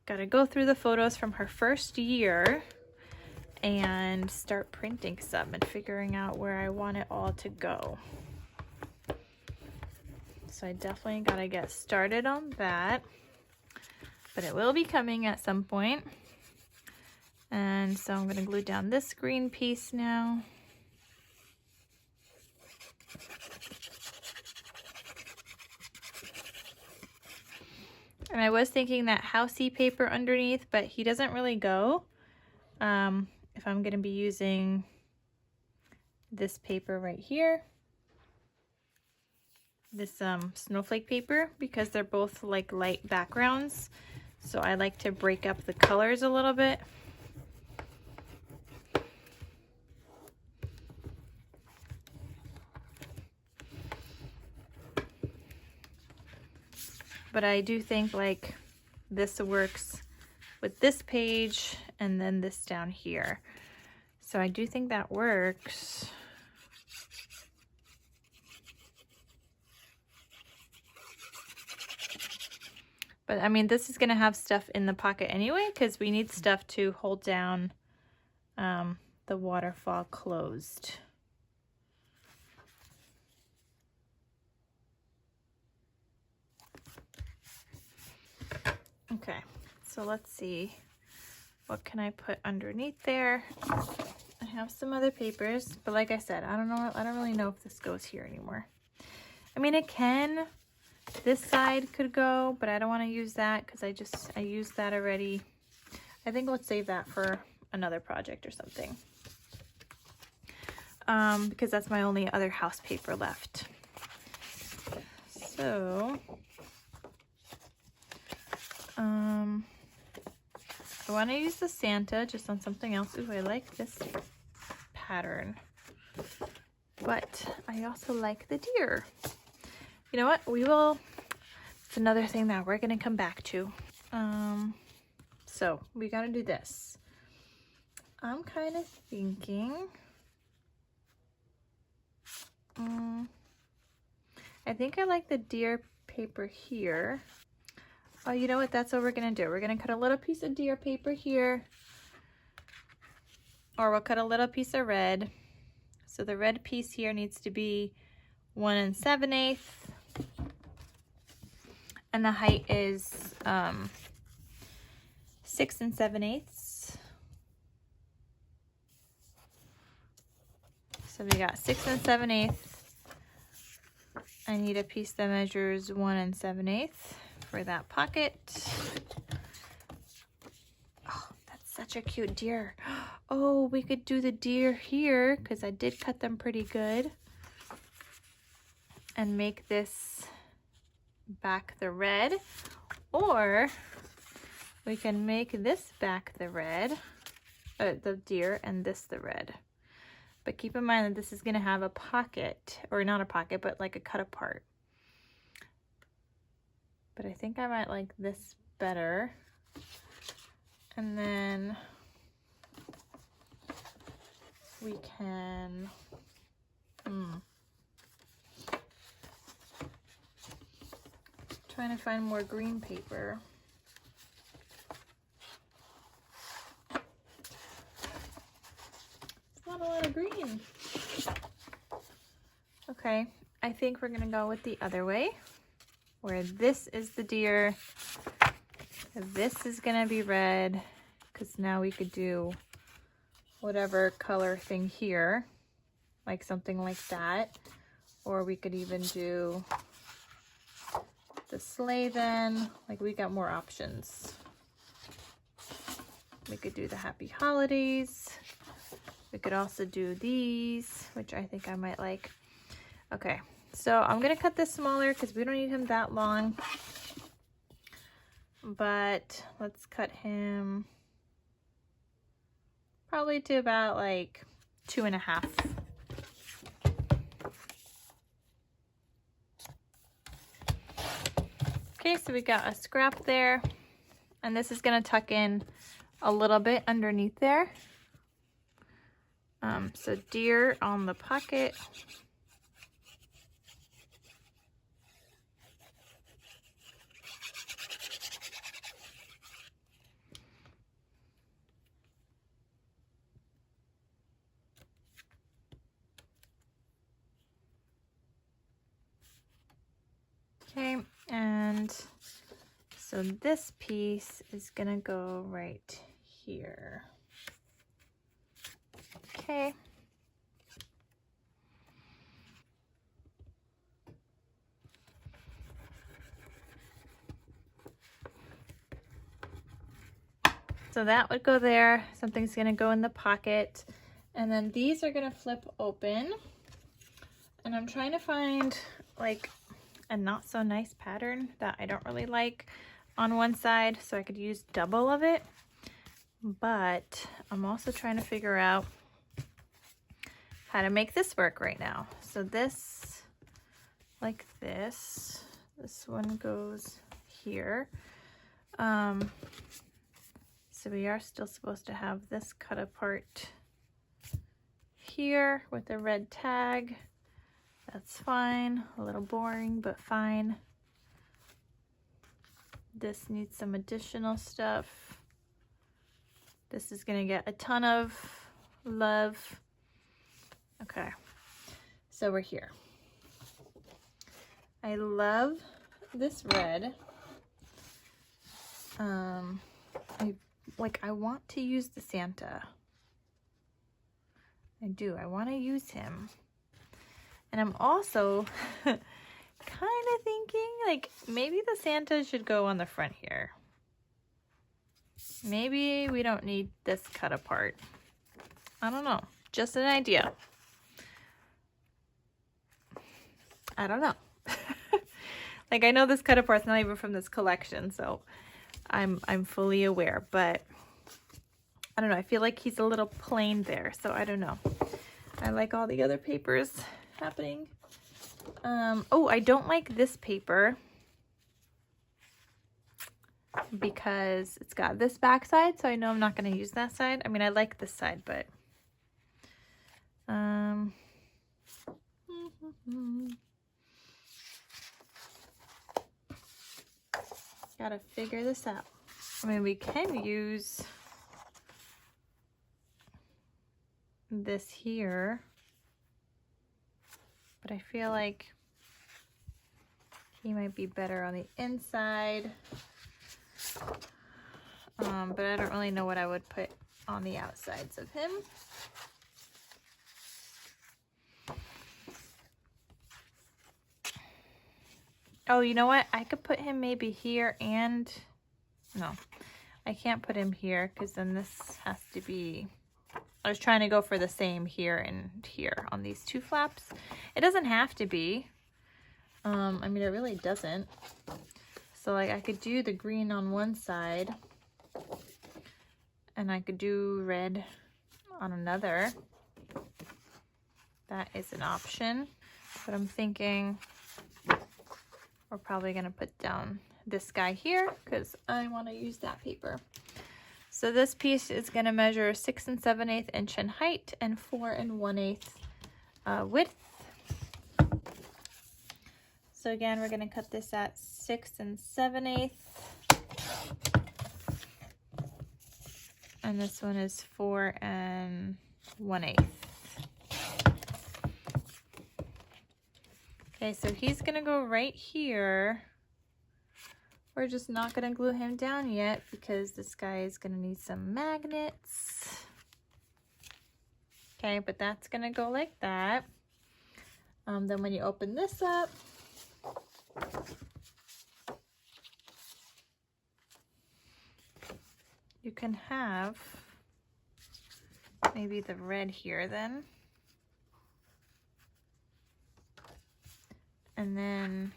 got to go through the photos from her first year and start printing some and figuring out where I want it all to go. So I definitely got to get started on that, but it will be coming at some point. And so I'm going to glue down this green piece now. And I was thinking that housey paper underneath, but he doesn't really go if I'm going to be using this paper right here, this snowflake paper, because they're both like light backgrounds. So I like to break up the colors a little bit. But I do think like this works with this page and then this down here. So I do think that works. But I mean, this is gonna have stuff in the pocket anyway, because we need stuff to hold down the waterfall closed. Okay, so let's see, what can I put underneath there? I have some other papers, but like I said, I don't really know if this goes here anymore. I mean, it can. This side could go, but I don't want to use that because I used that already. I think let's save that for another project or something. Because that's my only other house paper left. So I want to use the Santa just on something else. Ooh, I like this pattern. but I also like the deer. You know what? It's another thing that we're gonna come back to. So we gotta do this. I'm kind of thinking, I think I like the deer paper here. Oh, you know what? That's what we're gonna do. We're gonna cut a little piece of deer paper here, or we'll cut a little piece of red. So the red piece here needs to be 1 7/8, and the height is 6 7/8. So we got 6 7/8. I need a piece that measures 1 7/8 for that pocket. Oh, that's such a cute deer. Oh, we could do the deer here because I did cut them pretty good. And make this back the red. Or we can make this back the red, the deer, and this the red. But keep in mind that this is going to have a pocket, or not a pocket, but like a cut apart. But I think I might like this better. And then we can, trying to find more green paper. Not a lot of green. Okay, I think we're gonna go with the other way, where this is the deer, this is gonna be red, because now we could do whatever color thing here, like something like that, or we could even do the sleigh then. Like, we got more options. We could do the happy holidays. We could also do these, which I think I might like. Okay, so I'm gonna cut this smaller because we don't need him that long. But let's cut him probably to about like 2.5. Okay, so we got a scrap there, and this is gonna tuck in a little bit underneath there. So deer on the pocket. Okay, and so this piece is gonna go right here. Okay. So that would go there. Something's gonna go in the pocket. And then these are gonna flip open. And I'm trying to find like a not so nice pattern that I don't really like on one side, so I could use double of it. But I'm also trying to figure out how to make this work right now. So this, like this one goes here. So we are still supposed to have this cut apart here with a red tag. That's fine. A little boring, but fine. This needs some additional stuff. This is gonna get a ton of love. Okay, so we're here. I love this red. I want to use the Santa. I do. I want to use him. And I'm also kind of thinking like maybe the Santa should go on the front here. Maybe we don't need this cut apart. I don't know. Just an idea. I don't know. Like, I know this cut apart's not even from this collection, so I'm fully aware, but I don't know. I feel like he's a little plain there, so I don't know. I like all the other papers happening. Oh, I don't like this paper because it's got this back side, so I know I'm not going to use that side. I mean, I like this side, but gotta figure this out. I mean, we can use this here, but I feel like he might be better on the inside. But I don't really know what I would put on the outsides of him. Oh, you know what? I could put him maybe here and... No, I can't put him here because then this has to be... I was trying to go for the same here and here on these two flaps. It doesn't have to be. I mean, it really doesn't. So like I could do the green on one side and I could do red on another. That is an option, but I'm thinking we're probably gonna put down this guy here because I want to use that paper. So this piece is going to measure 6 7/8 inch in height and 4 1/8 width. So again, we're going to cut this at 6 7/8. And this one is 4 1/8. Okay, so he's going to go right here. We're just not going to glue him down yet because this guy is going to need some magnets. Okay, but that's going to go like that. Then when you open this up, you can have maybe the red here then. And then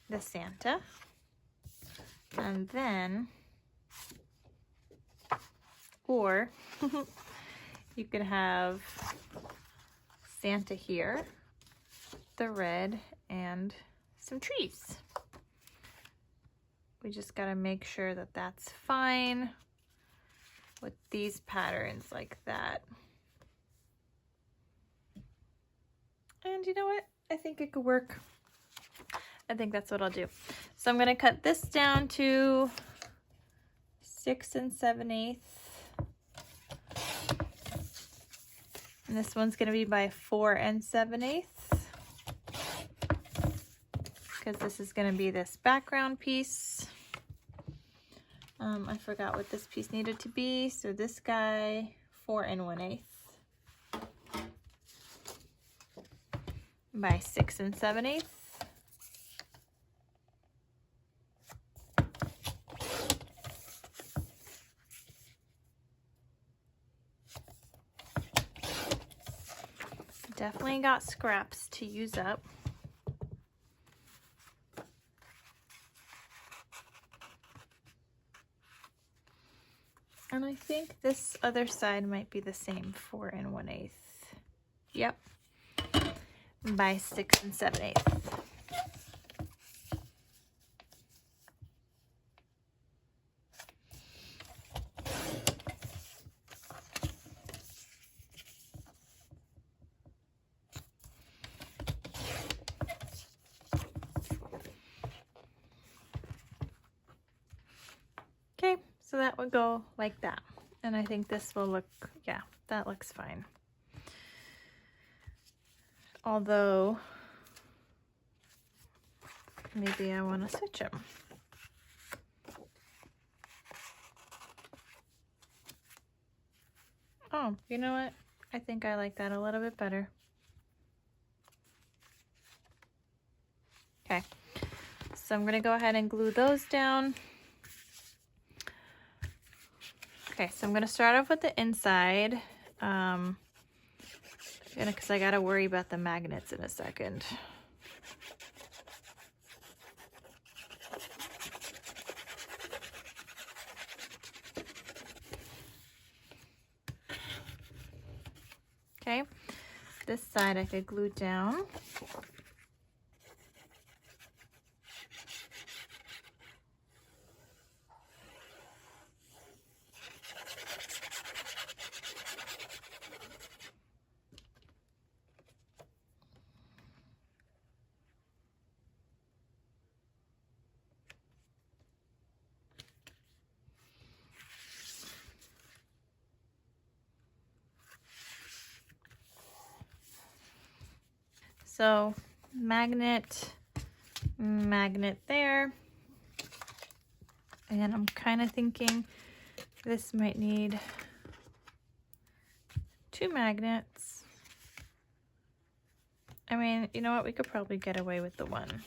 the Santa, and then, or you could have Santa here, the red, and some trees. We just got to make sure that that's fine with these patterns like that. And you know what? I think it could work. I think that's what I'll do. So I'm going to cut this down to 6 7/8. And this one's going to be by 4 7/8. Because this is going to be this background piece. I forgot what this piece needed to be. So this guy, 4 1/8. By 6 7/8. Definitely got scraps to use up. And I think this other side might be the same, 4 1/8. Yep. By 6 7/8. Okay, so that would go like that. And I think this will look, yeah, that looks fine. Although, maybe I want to switch them. Oh, you know what? I think I like that a little bit better. Okay, so I'm going to go ahead and glue those down. Okay, so I'm going to start off with the inside. Because I got to worry about the magnets in a second. Okay, this side I could glue down. So magnet there. And I'm kind of thinking this might need 2 magnets. I mean, you know what? We could probably get away with the 1.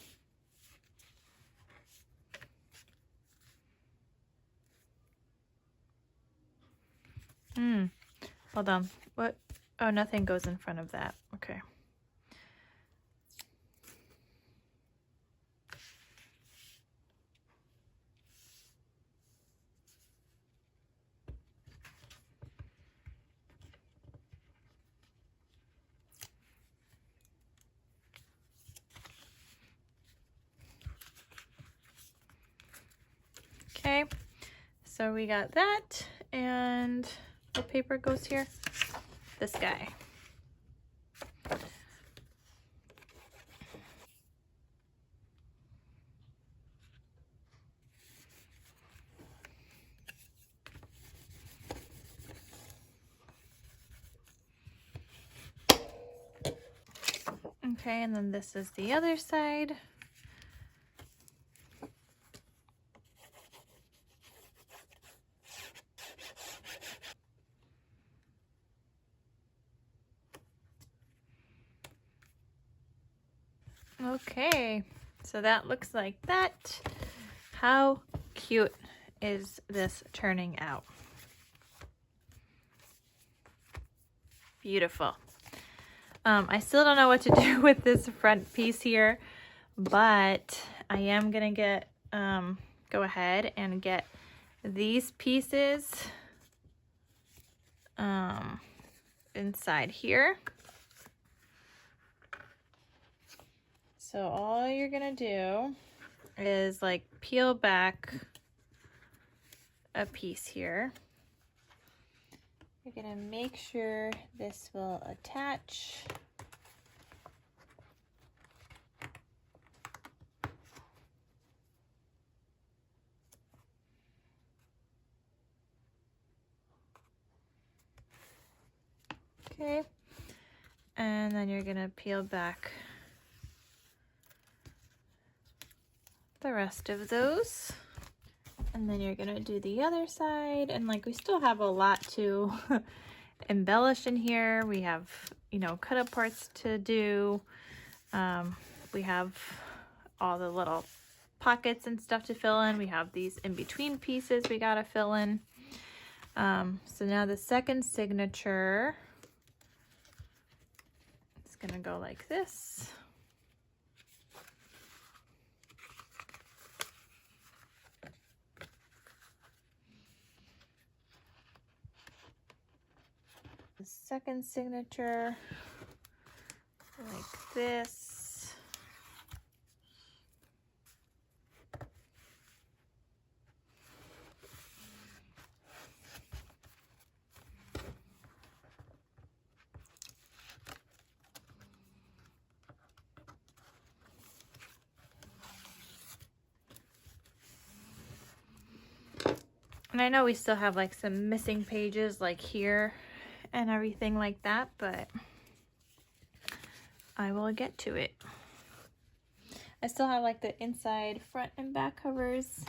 Hold on. What? Oh, nothing goes in front of that. Okay. Okay, so we got that, and what paper goes here? This guy. Okay, and then this is the other side. Okay, so that looks like that. How cute is this turning out? Beautiful. I still don't know what to do with this front piece here, but I am gonna get go ahead and get these pieces inside here. So all you're gonna do is like peel back a piece here. You're gonna make sure this will attach. Okay, and then you're gonna peel back the rest of those. And then you're gonna do the other side, and like we still have a lot to embellish in here. We have, you know, cut up parts to do. We have all the little pockets and stuff to fill in. We have these in-between pieces we gotta fill in. So now the second signature is gonna go like this. The second signature like this. And I know we still have like some missing pages like here and everything like that, but I will get to it. I still have like the inside front and back covers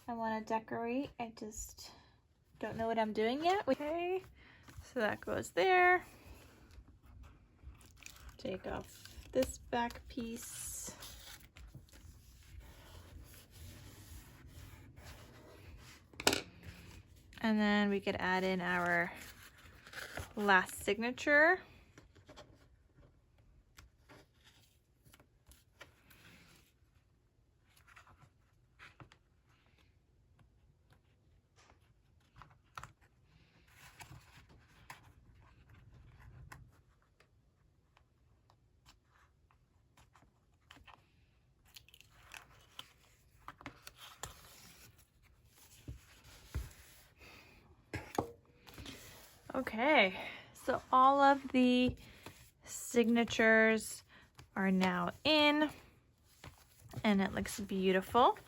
I want to decorate. I just don't know what I'm doing yet. Okay, so that goes there. Take off this back piece. And then we could add in our last signature. Okay, so all of the signatures are now in, and it looks beautiful.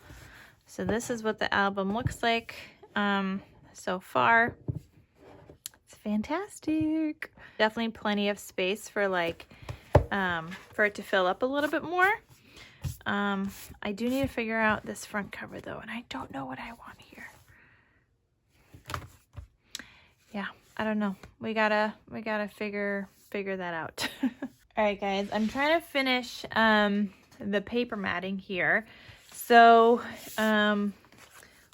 So this is what the album looks like so far. It's fantastic. Definitely plenty of space for like for it to fill up a little bit more. I do need to figure out this front cover though, and I don't know what I want here. Yeah, I don't know. We gotta figure that out. All right, guys, I'm trying to finish the paper matting here. So, well,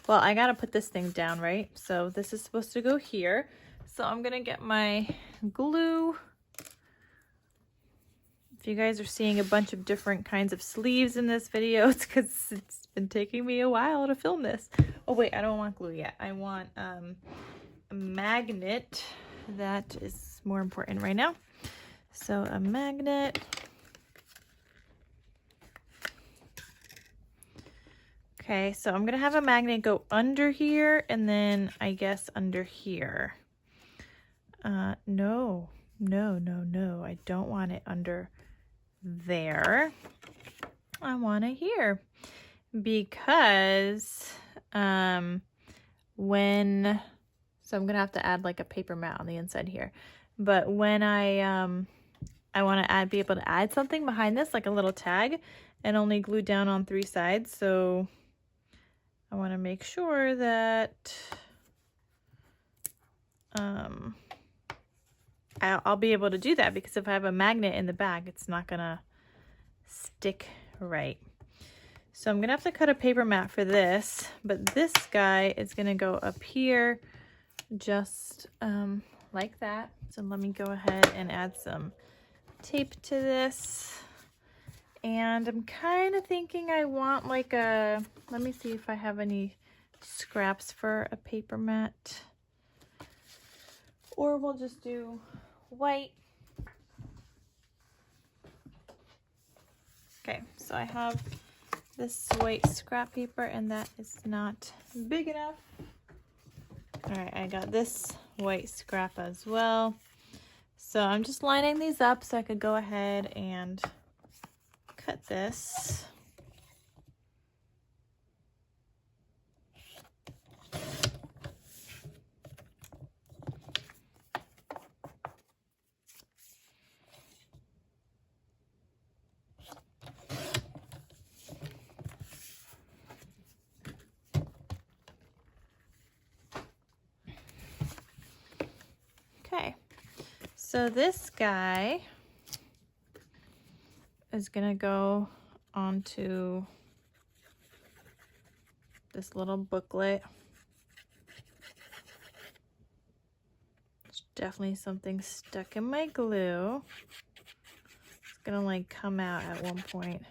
I gotta put this thing down, right? So this is supposed to go here. So I'm gonna get my glue. If you guys are seeing a bunch of different kinds of sleeves in this video, it's because it's been taking me a while to film this. Oh wait, I don't want glue yet. I want a magnet. That is more important right now. So a magnet. Okay, so I'm gonna have a magnet go under here and then I guess under here. No, I don't want it under there. I want it here because so I'm gonna have to add like a paper mat on the inside here. But when I want to be able to add something behind this, like a little tag, and only glue down on 3 sides. So I want to make sure that I'll be able to do that, because if I have a magnet in the back, it's not gonna stick right. So I'm gonna have to cut a paper mat for this, but this guy is gonna go up here just like that. So let me go ahead and add some tape to this. And I'm kind of thinking I want like a, let me see if I have any scraps for a paper mat, or we'll just do white. Okay, so I have this white scrap paper, and that is not big enough. All right, I got this white scrap as well. So I'm just lining these up so I could go ahead and cut this. Okay, so this guy is gonna go onto this little booklet. There's definitely something stuck in my glue. It's gonna like come out at one point.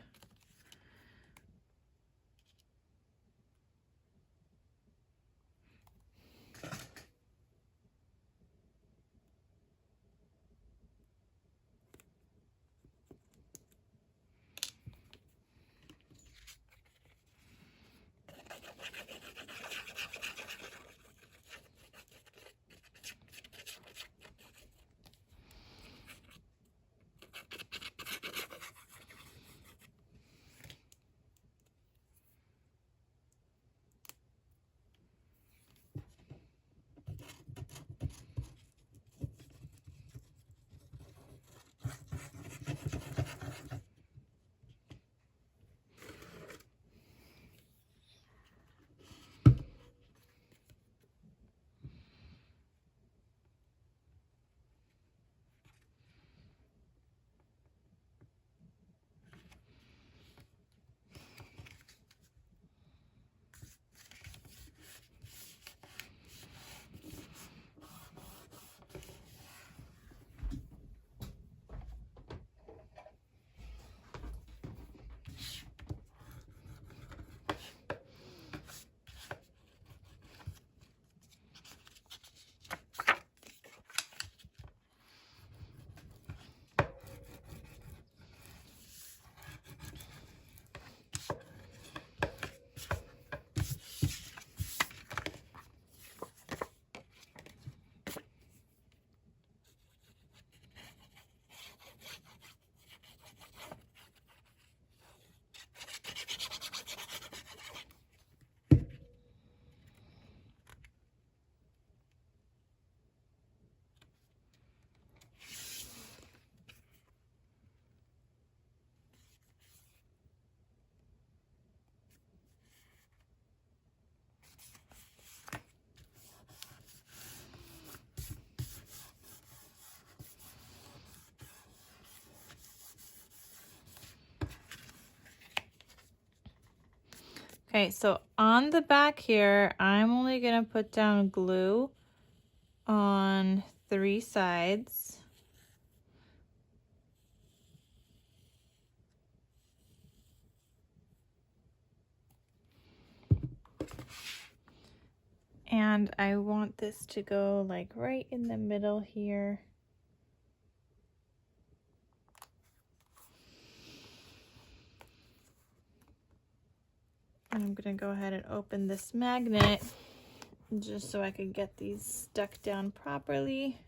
Okay, so on the back here, I'm only gonna put down glue on 3 sides. And I want this to go like right in the middle here. And I'm gonna go ahead and open this magnet just so I can get these stuck down properly.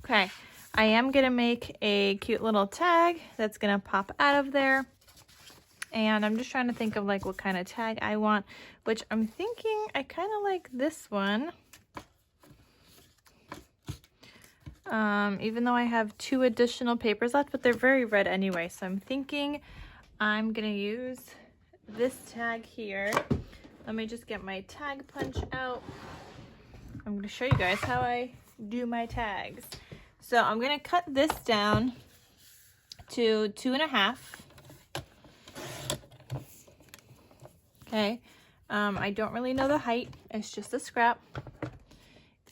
Okay, I am gonna make a cute little tag that's gonna pop out of there. And I'm just trying to think of like what kind of tag I want, which I'm thinking I kind of like this one. Even though I have 2 additional papers left, but they're very red anyway. So I'm thinking I'm gonna use this tag here. Let me just get my tag punch out. I'm gonna show you guys how I do my tags. So I'm gonna cut this down to 2.5. Okay, I don't really know the height, it's just a scrap.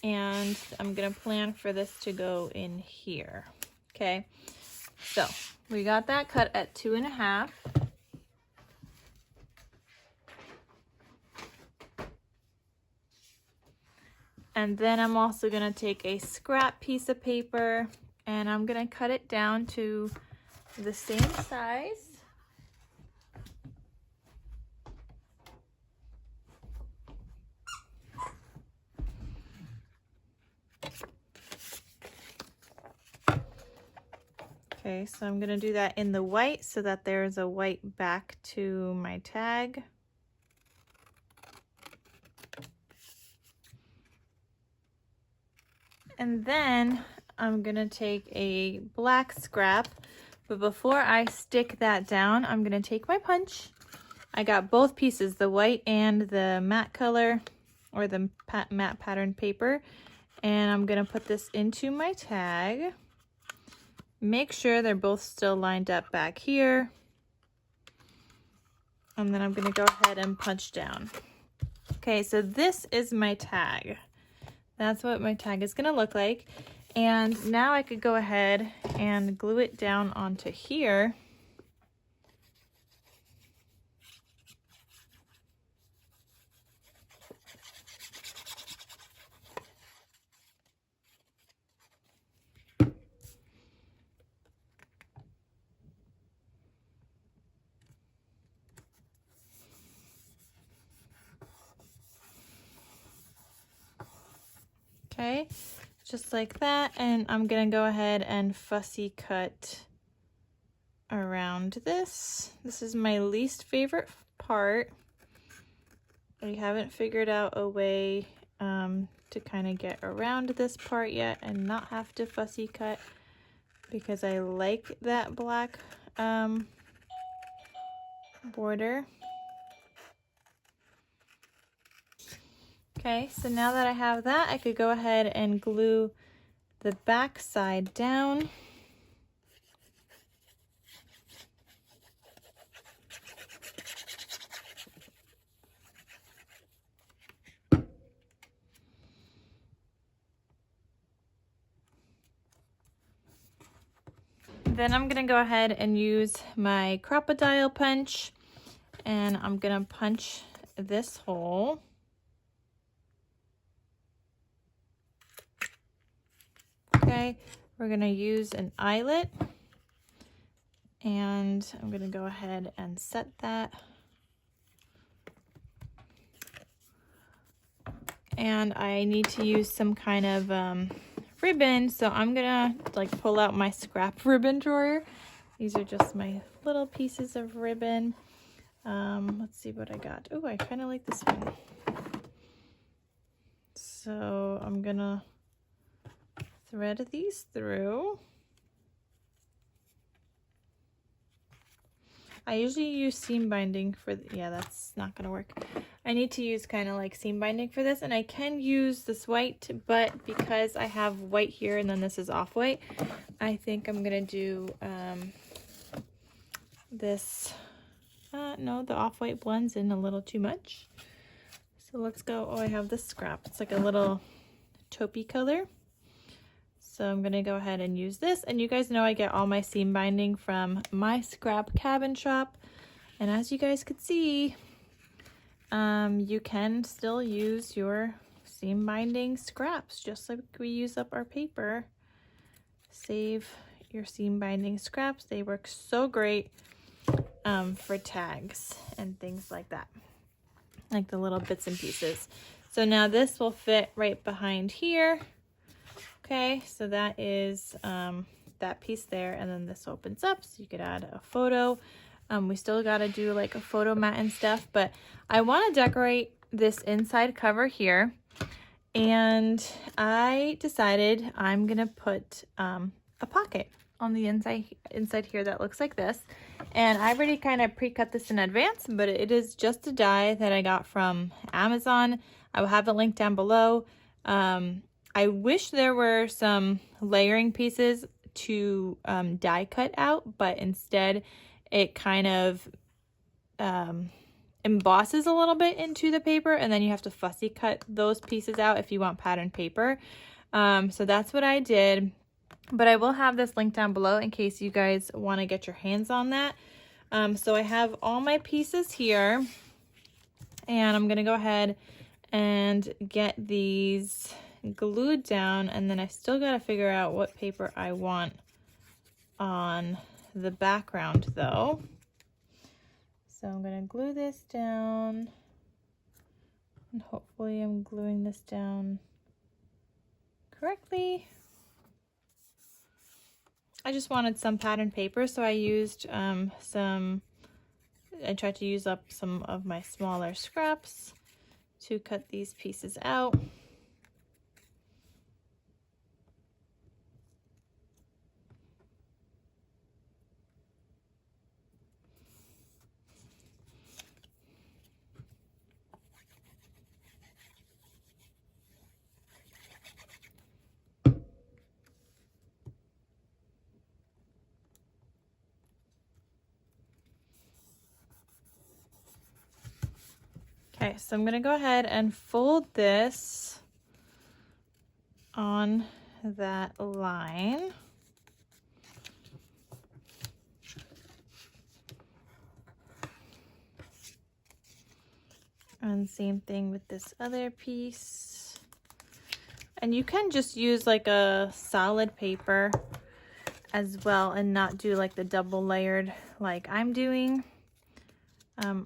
And I'm gonna plan for this to go in here. Okay, so we got that cut at 2.5. And then I'm also gonna take a scrap piece of paper and I'm gonna cut it down to the same size. Okay, so I'm gonna do that in the white so that there's a white back to my tag. And then I'm gonna take a black scrap, but before I stick that down, I'm gonna take my punch. I got both pieces, the white and the matte color, or the matte pattern paper, and I'm gonna put this into my tag. Make sure they're both still lined up back here. And then I'm gonna go ahead and punch down. Okay, so this is my tag. That's what my tag is gonna look like. And now I could go ahead and glue it down onto here. Okay, just like that, and I'm gonna go ahead and fussy cut around this. This is my least favorite part. I haven't figured out a way to kind of get around this part yet and not have to fussy cut, because I like that black border. Okay, so now that I have that, I could go ahead and glue the back side down. Then I'm gonna go ahead and use my crocodile punch, and I'm gonna punch this hole. Okay, we're gonna use an eyelet, and I'm gonna go ahead and set that. And I need to use some kind of ribbon, so I'm gonna like pull out my scrap ribbon drawer. These are just my little pieces of ribbon. Let's see what I got. Oh, I kind of like this one. So I'm gonna thread these through. I usually use seam binding for, yeah, that's not gonna work. I need to use kind of like seam binding for this, and I can use this white, but because I have white here and then this is off-white, I think I'm gonna do this. No, the off-white blends in a little too much. So let's go. Oh, I have this scrap. It's like a little taupey color. So I'm going to go ahead and use this. And you guys know I get all my seam binding from my scrap cabin shop. And as you guys could see, you can still use your seam binding scraps just like we use up our paper. Save your seam binding scraps. They work so great for tags and things like that, like the little bits and pieces. So now this will fit right behind here. Okay, so that is that piece there, and then this opens up so you could add a photo. We still got to do like a photo mat and stuff, but I want to decorate this inside cover here, and I decided I'm gonna put a pocket on the inside here that looks like this. And I already kind of pre-cut this in advance, but it is just a die that I got from Amazon. I will have it linked down below. I wish there were some layering pieces to die cut out, but instead it kind of embosses a little bit into the paper, and then you have to fussy cut those pieces out if you want patterned paper. So that's what I did. But I will have this link down below in case you guys want to get your hands on that. So I have all my pieces here, and I'm going to go ahead and get these glued down, and then I still got to figure out what paper I want on the background though. So I'm going to glue this down, and hopefully I'm gluing this down correctly. I just wanted some patterned paper, so I used I tried to use up some of my smaller scraps to cut these pieces out. Okay, so I'm going to go ahead and fold this on that line. And same thing with this other piece. And you can just use like a solid paper as well and not do like the double layered like I'm doing.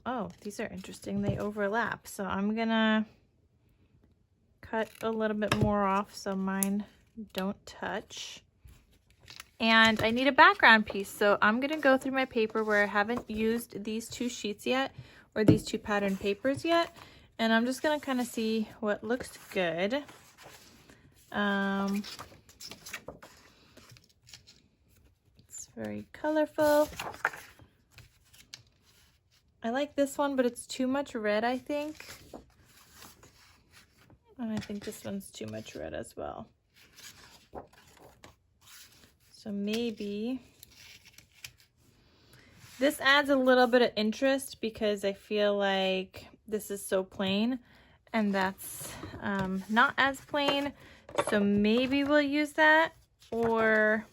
Oh, these are interesting. They overlap. So I'm gonna cut a little bit more off so mine don't touch. And I need a background piece. So I'm gonna go through my paper where I haven't used these two sheets yet, or these two pattern papers yet. And I'm just gonna kind of see what looks good. It's very colorful. I like this one, but it's too much red, I think. And I think this one's too much red as well. So maybe this adds a little bit of interest because I feel like this is so plain and that's not as plain. So maybe we'll use that, or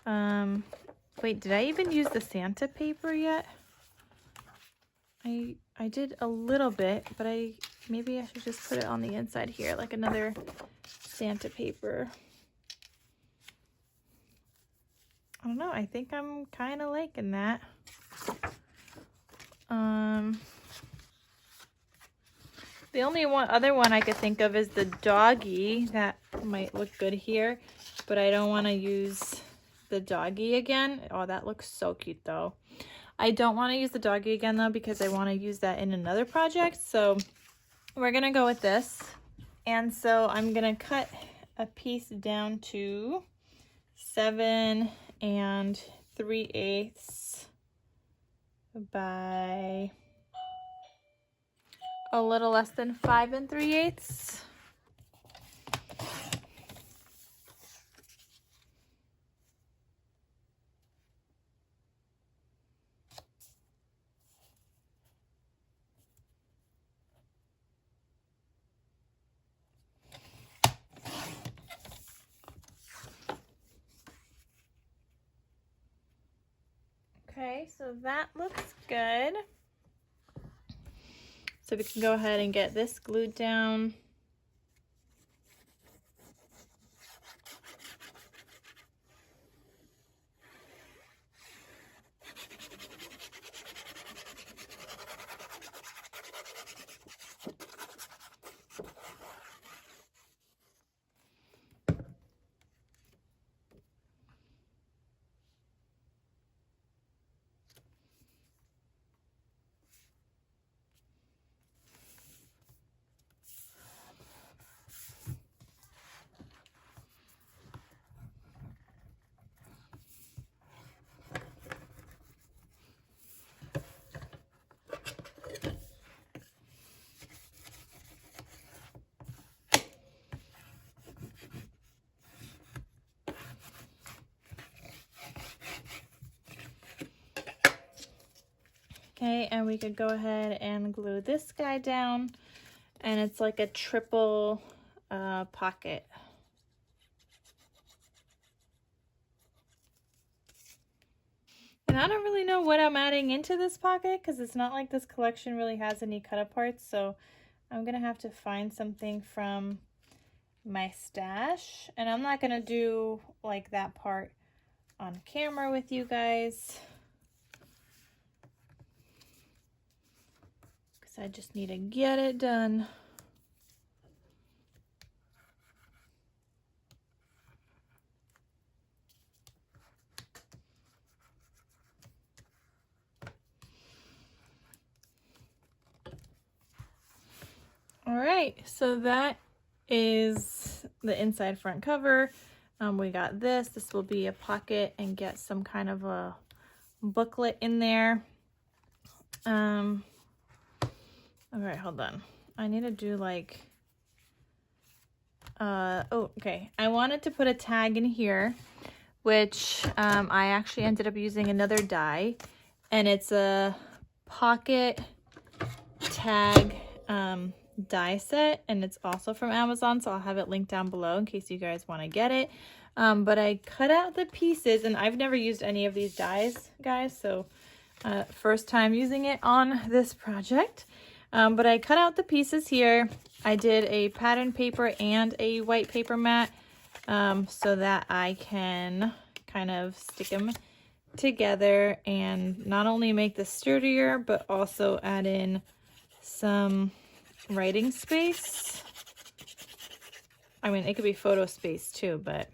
wait, did I even use the Santa paper yet? I did a little bit, but maybe I should just put it on the inside here, like another Santa paper. I don't know, I think I'm kind of liking that. The only other one I could think of is the doggy. That might look good here, but I don't want to use the doggy again. Oh, that looks so cute though. I don't want to use the doggy again though because I want to use that in another project. So we're going to go with this. And so I'm going to cut a piece down to 7 3/8 by a little less than 5 3/8. Okay, so that looks good. So we can go ahead and get this glued down. Okay, and we could go ahead and glue this guy down, and it's like a triple pocket. And I don't really know what I'm adding into this pocket because it's not like this collection really has any cut aparts, so I'm gonna have to find something from my stash, and I'm not gonna do like that part on camera with you guys. I just need to get it done. All right, so that is the inside front cover. We got this. This will be a pocket and get some kind of a booklet in there. All right, hold on. I need to do like, oh, okay. I wanted to put a tag in here, which I actually ended up using another die, and it's a pocket tag die set, and it's also from Amazon, so I'll have it linked down below in case you guys want to get it. But I cut out the pieces, and I've never used any of these dies, guys, so first time using it on this project. But I cut out the pieces here. I did a pattern paper and a white paper mat so that I can kind of stick them together and not only make this sturdier, but also add in some writing space. I mean, it could be photo space too, but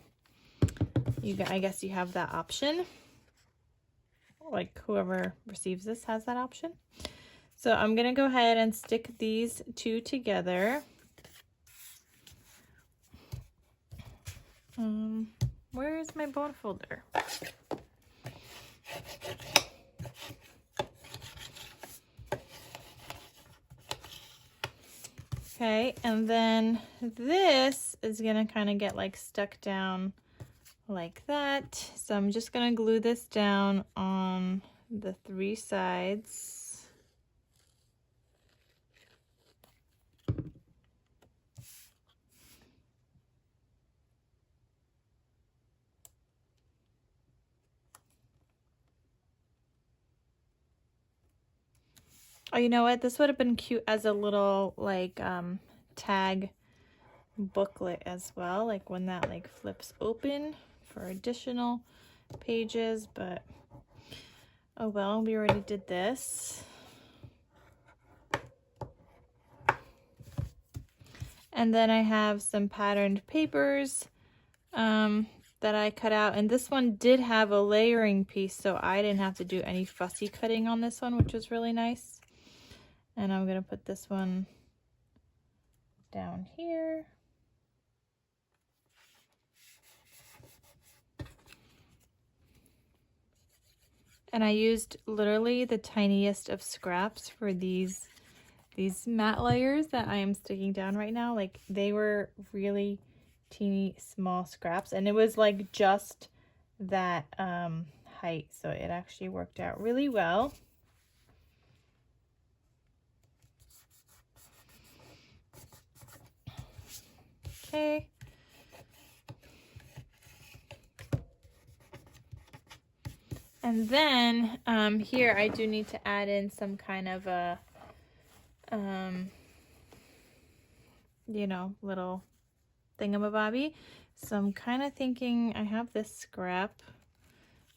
I guess you have that option. Like whoever receives this has that option. So I'm gonna go ahead and stick these two together. Where is my bone folder? Okay, and then this is gonna kind of get like stuck down like that. So I'm just gonna glue this down on the 3 sides. Oh, you know what? This would have been cute as a little like tag booklet as well, like when that like flips open for additional pages, but oh well, we already did this. And then I have some patterned papers that I cut out, and this one did have a layering piece, so I didn't have to do any fussy cutting on this one, which was really nice. And I'm gonna put this one down here. And I used literally the tiniest of scraps for these matte layers that I am sticking down right now. Like, they were really teeny small scraps, and it was like just that height, so it actually worked out really well. Okay. And then here I do need to add in some kind of a you know, little thingamabobby. So I'm kind of thinking I have this scrap,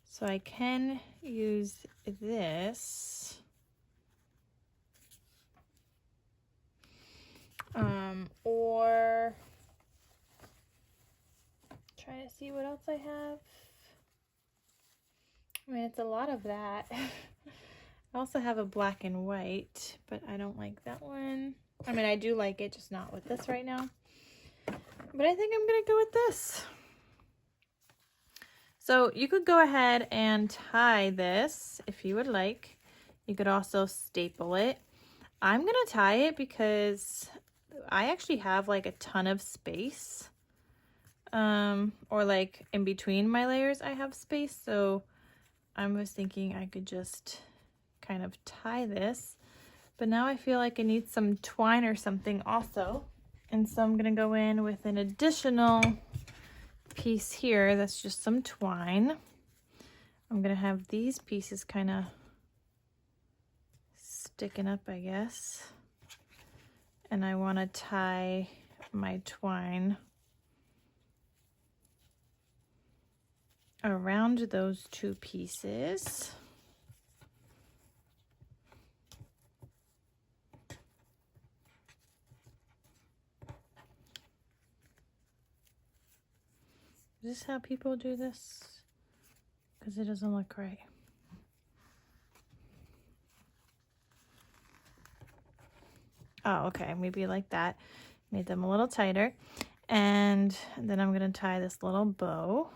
so I can use this. Or try to see what else I have. I mean, it's a lot of that. I also have a black and white, but I don't like that one. I mean, I do like it, just not with this right now. But I think I'm gonna go with this. So you could go ahead and tie this if you would like. You could also staple it. I'm gonna tie it because I actually have like a ton of space. Or like in between my layers I have space, so I was thinking I could just kind of tie this. But now I feel like I need some twine or something also. And so I'm gonna go in with an additional piece here that's just some twine. I'm gonna have these pieces kind of sticking up, I guess. And I wanna tie my twine around those two pieces. Is this how people do this? Because it doesn't look right. Oh, okay, maybe like that. Made them a little tighter. And then I'm gonna tie this little bow.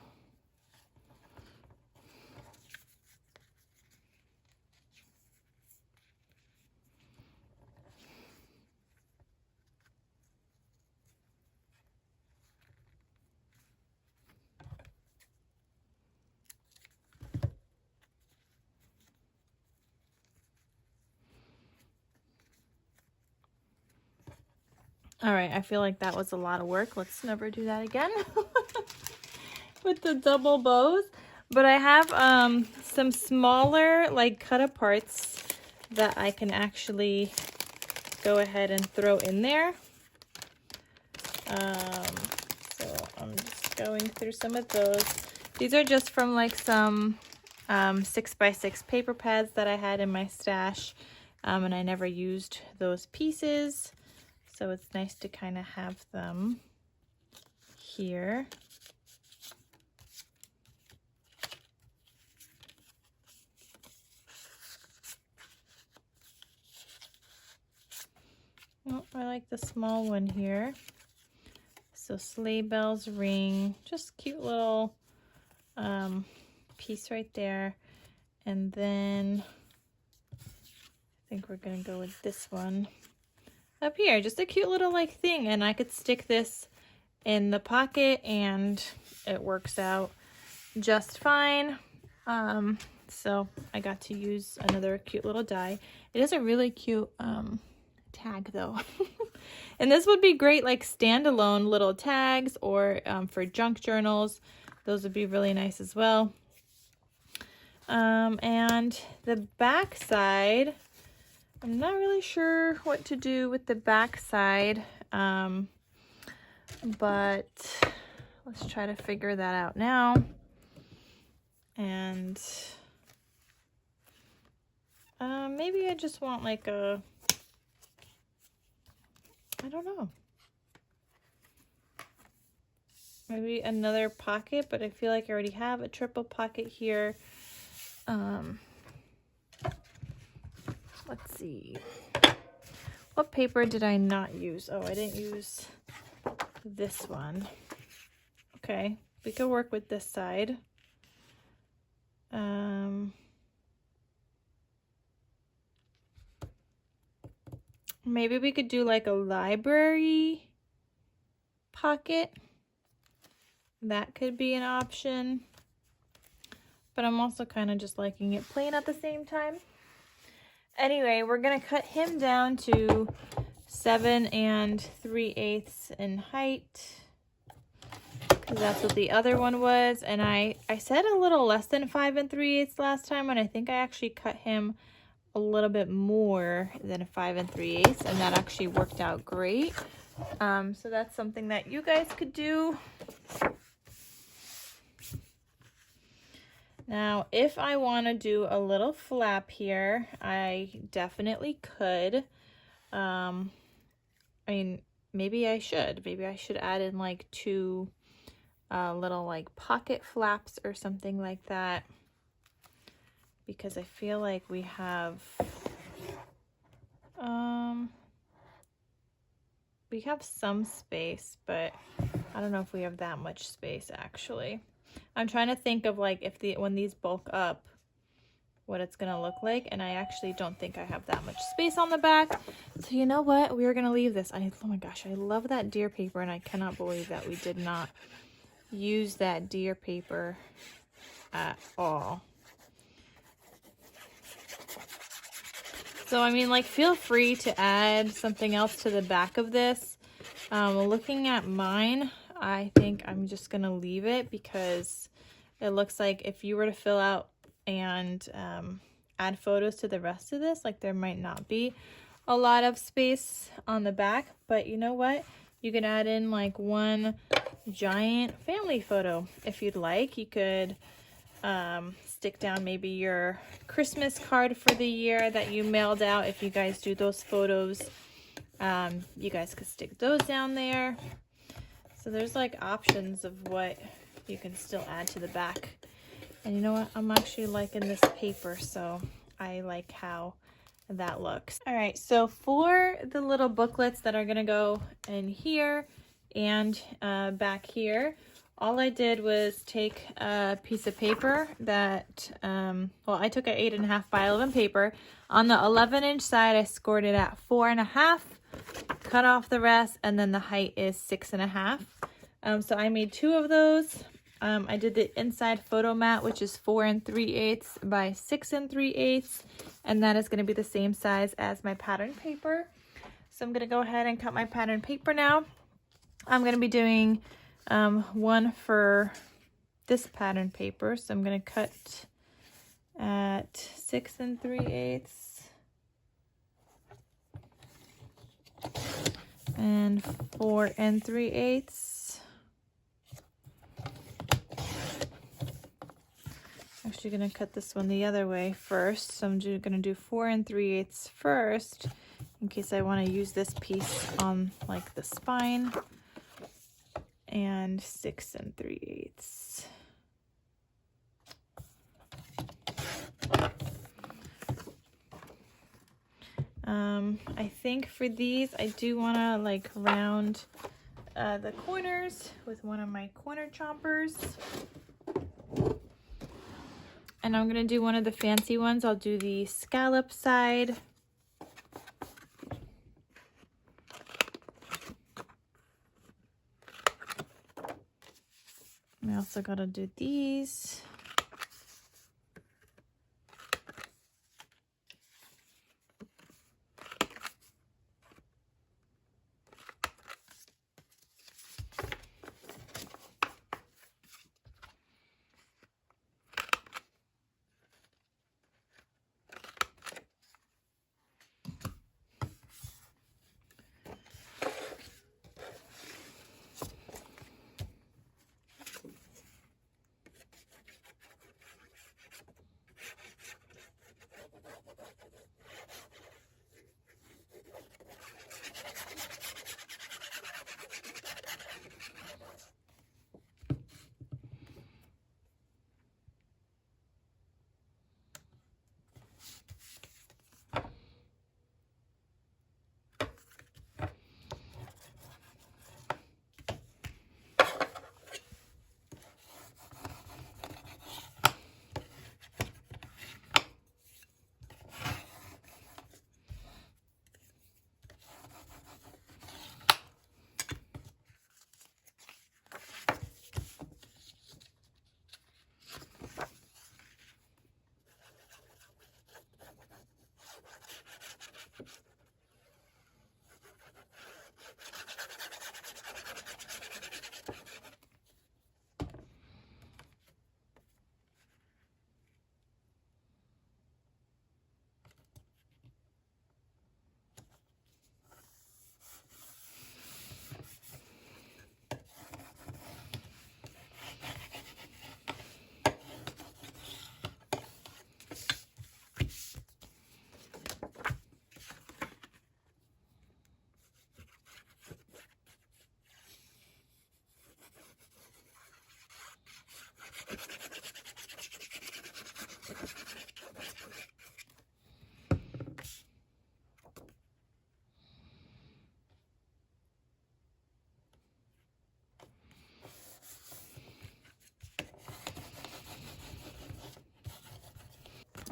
All right, I feel like that was a lot of work. Let's never do that again with the double bows. But I have some smaller, like, cut aparts that I can actually go ahead and throw in there. So I'm just going through some of those. These are just from like some 6x6 paper pads that I had in my stash, and I never used those pieces. So it's nice to kind of have them here. Oh, I like the small one here. So sleigh bells ring, just cute little piece right there. And then I think we're gonna go with this one up here, just a cute little like thing, and I could stick this in the pocket and it works out just fine. So I got to use another cute little die. It is a really cute tag though. And this would be great like standalone little tags, or for junk journals. Those would be really nice as well. And the back side, I'm not really sure what to do with the back side, but let's try to figure that out now. And maybe I just want like a, I don't know, maybe another pocket, but I feel like I already have a triple pocket here. Let's see. What paper did I not use? Oh, I didn't use this one. Okay, we could work with this side. Maybe we could do like a library pocket. That could be an option. But I'm also kind of just liking it plain at the same time. Anyway, we're going to cut him down to 7 3/8 in height, because that's what the other one was. And I said a little less than 5 3/8 last time, and I think I actually cut him a little bit more than 5 3/8, and that actually worked out great. So that's something that you guys could do. Now, if I want to do a little flap here, I definitely could. I mean, maybe I should. Maybe I should add in like 2 little like pocket flaps or something like that, because I feel like we have some space, but I don't know if we have that much space actually. I'm trying to think of like if when these bulk up, what it's gonna look like, and I actually don't think I have that much space on the back. So you know what? We are gonna leave this. Oh my gosh, I love that deer paper, and I cannot believe that we did not use that deer paper at all. So I mean, like, feel free to add something else to the back of this. Looking at mine, I think I'm just gonna leave it, because it looks like if you were to fill out and add photos to the rest of this, like, there might not be a lot of space on the back. But you know what? You can add in like one giant family photo if you'd like. You could stick down maybe your Christmas card for the year that you mailed out. If you guys do those photos, you guys could stick those down there. So there's like options of what you can still add to the back. And you know what? I'm actually liking this paper, so I like how that looks. All right, so for the little booklets that are gonna go in here and back here, all I did was take a piece of paper that, well, I took an 8.5 by 11 paper. On the 11-inch side, I scored it at 4.5, cut off the rest, and then the height is 6.5. So I made 2 of those. I did the inside photo mat, which is 4 3/8 by 6 3/8, and that is going to be the same size as my pattern paper. So I'm going to go ahead and cut my pattern paper now. I'm going to be doing one for this pattern paper, so I'm going to cut at 6 3/8 and 4 3/8. Actually going to cut this one the other way first. So I'm going to do 4 3/8 first, in case I want to use this piece on like the spine, and 6 3/8. I think for these, I do want to like round the corners with one of my corner chompers. And I'm going to do one of the fancy ones. I'll do the scallop side. I also got to do these.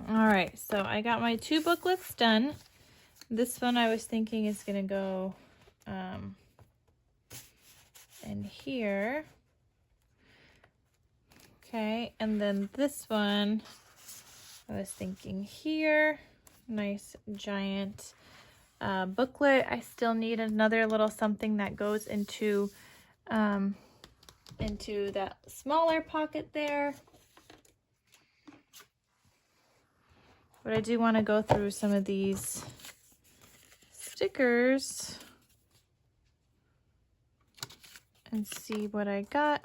All right, so I got my 2 booklets done. This one I was thinking is gonna go in here. Okay, and then this one I was thinking here. Nice giant booklet. I still need another little something that goes into that smaller pocket there. But I do want to go through some of these stickers and see what I got.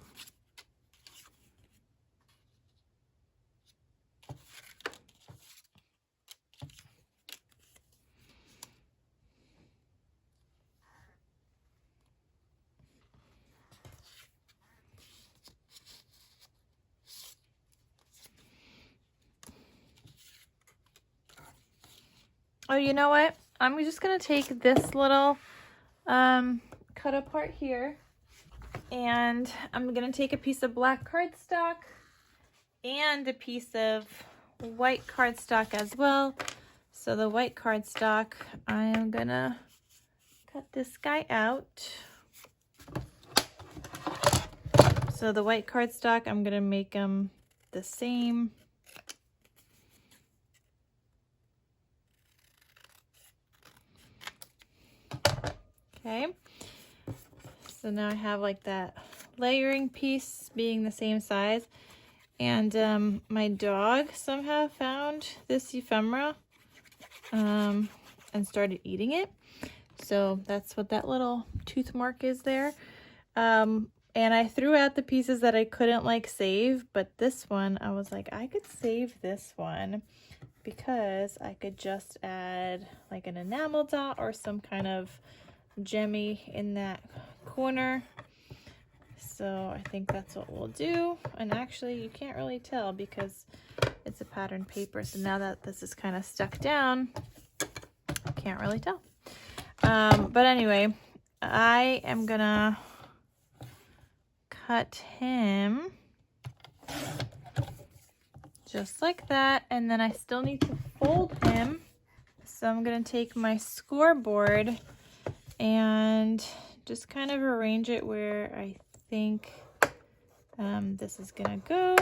Oh, you know what? I'm just gonna take this little cut apart here, and I'm gonna take a piece of black cardstock and a piece of white cardstock as well. So the white cardstock, I am gonna cut this guy out. So the white cardstock, I'm gonna make them the same. Okay, so now I have like that layering piece being the same size, and my dog somehow found this ephemera and started eating it. So that's what that little tooth mark is there. And I threw out the pieces that I couldn't like save, but this one I was like, I could save this one because I could just add like an enamel dot or some kind of gemmy in that corner. So I think that's what we'll do. And actually you can't really tell because it's a patterned paper. So now that this is kind of stuck down, can't really tell. But anyway, I am gonna cut him just like that, and then I still need to fold him. So I'm gonna take my scoreboard and just kind of arrange it where I think this is gonna go,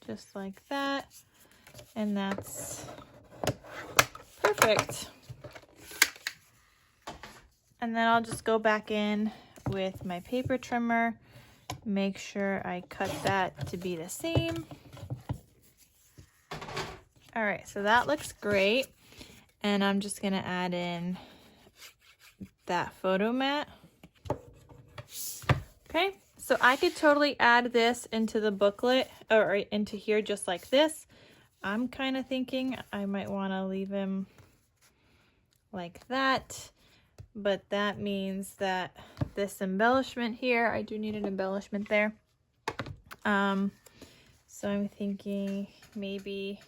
just like that, and that's perfect. And then I'll just go back in with my paper trimmer, make sure I cut that to be the same. All right, so that looks great. And I'm just gonna add in that photo mat. Okay, so I could totally add this into the booklet or into here just like this. I'm kind of thinking I might want to leave him like that, but that means that this embellishment here, I do need an embellishment there. So I'm thinking maybe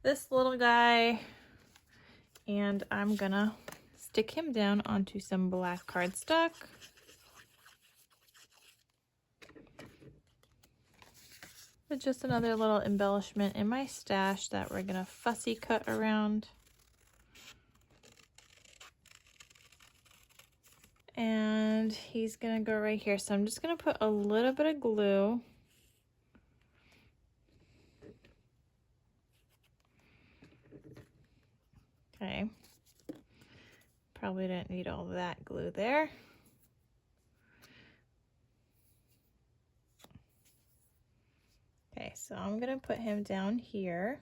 this little guy, and I'm gonna stick him down onto some black cardstock. With just another little embellishment in my stash that we're gonna fussy cut around. And he's gonna go right here. So I'm just gonna put a little bit of glue. Okay. Probably didn't need all that glue there. Okay, so I'm gonna put him down here.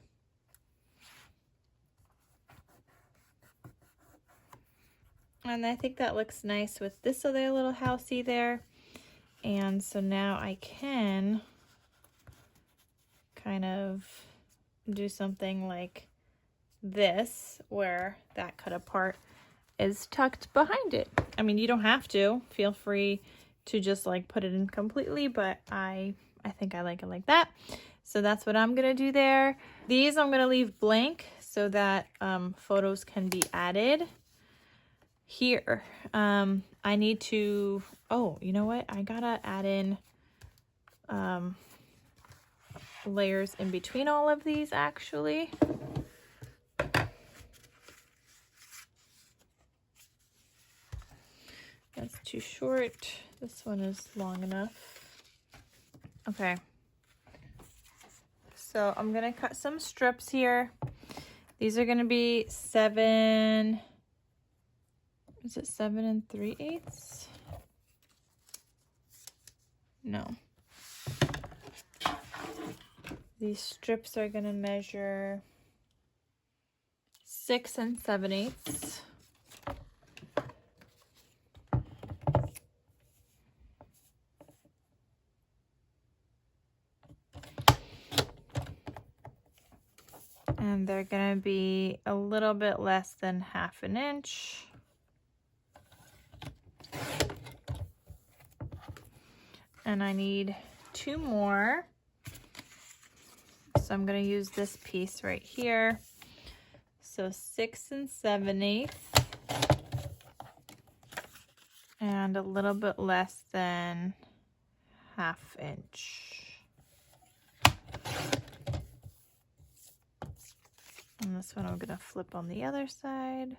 And I think that looks nice with this other little housey there. And so now I can kind of do something like this, where that cut apart is tucked behind it. I mean, you don't have to. Feel free to just like put it in completely, but I think I like it like that. So that's what I'm gonna do there. These I'm gonna leave blank so that photos can be added. Here, I need to, oh, you know what? I gotta add in layers in between all of these actually. That's too short. This one is long enough. Okay. So I'm gonna cut some strips here. These are gonna be 7, is it 7 3/8? No. These strips are gonna measure 6 7/8. And they're gonna be a little bit less than 1/2 inch. And I need 2 more. So I'm gonna use this piece right here. So 6 7/8. And a little bit less than 1/2 inch. And this one I'm gonna flip on the other side.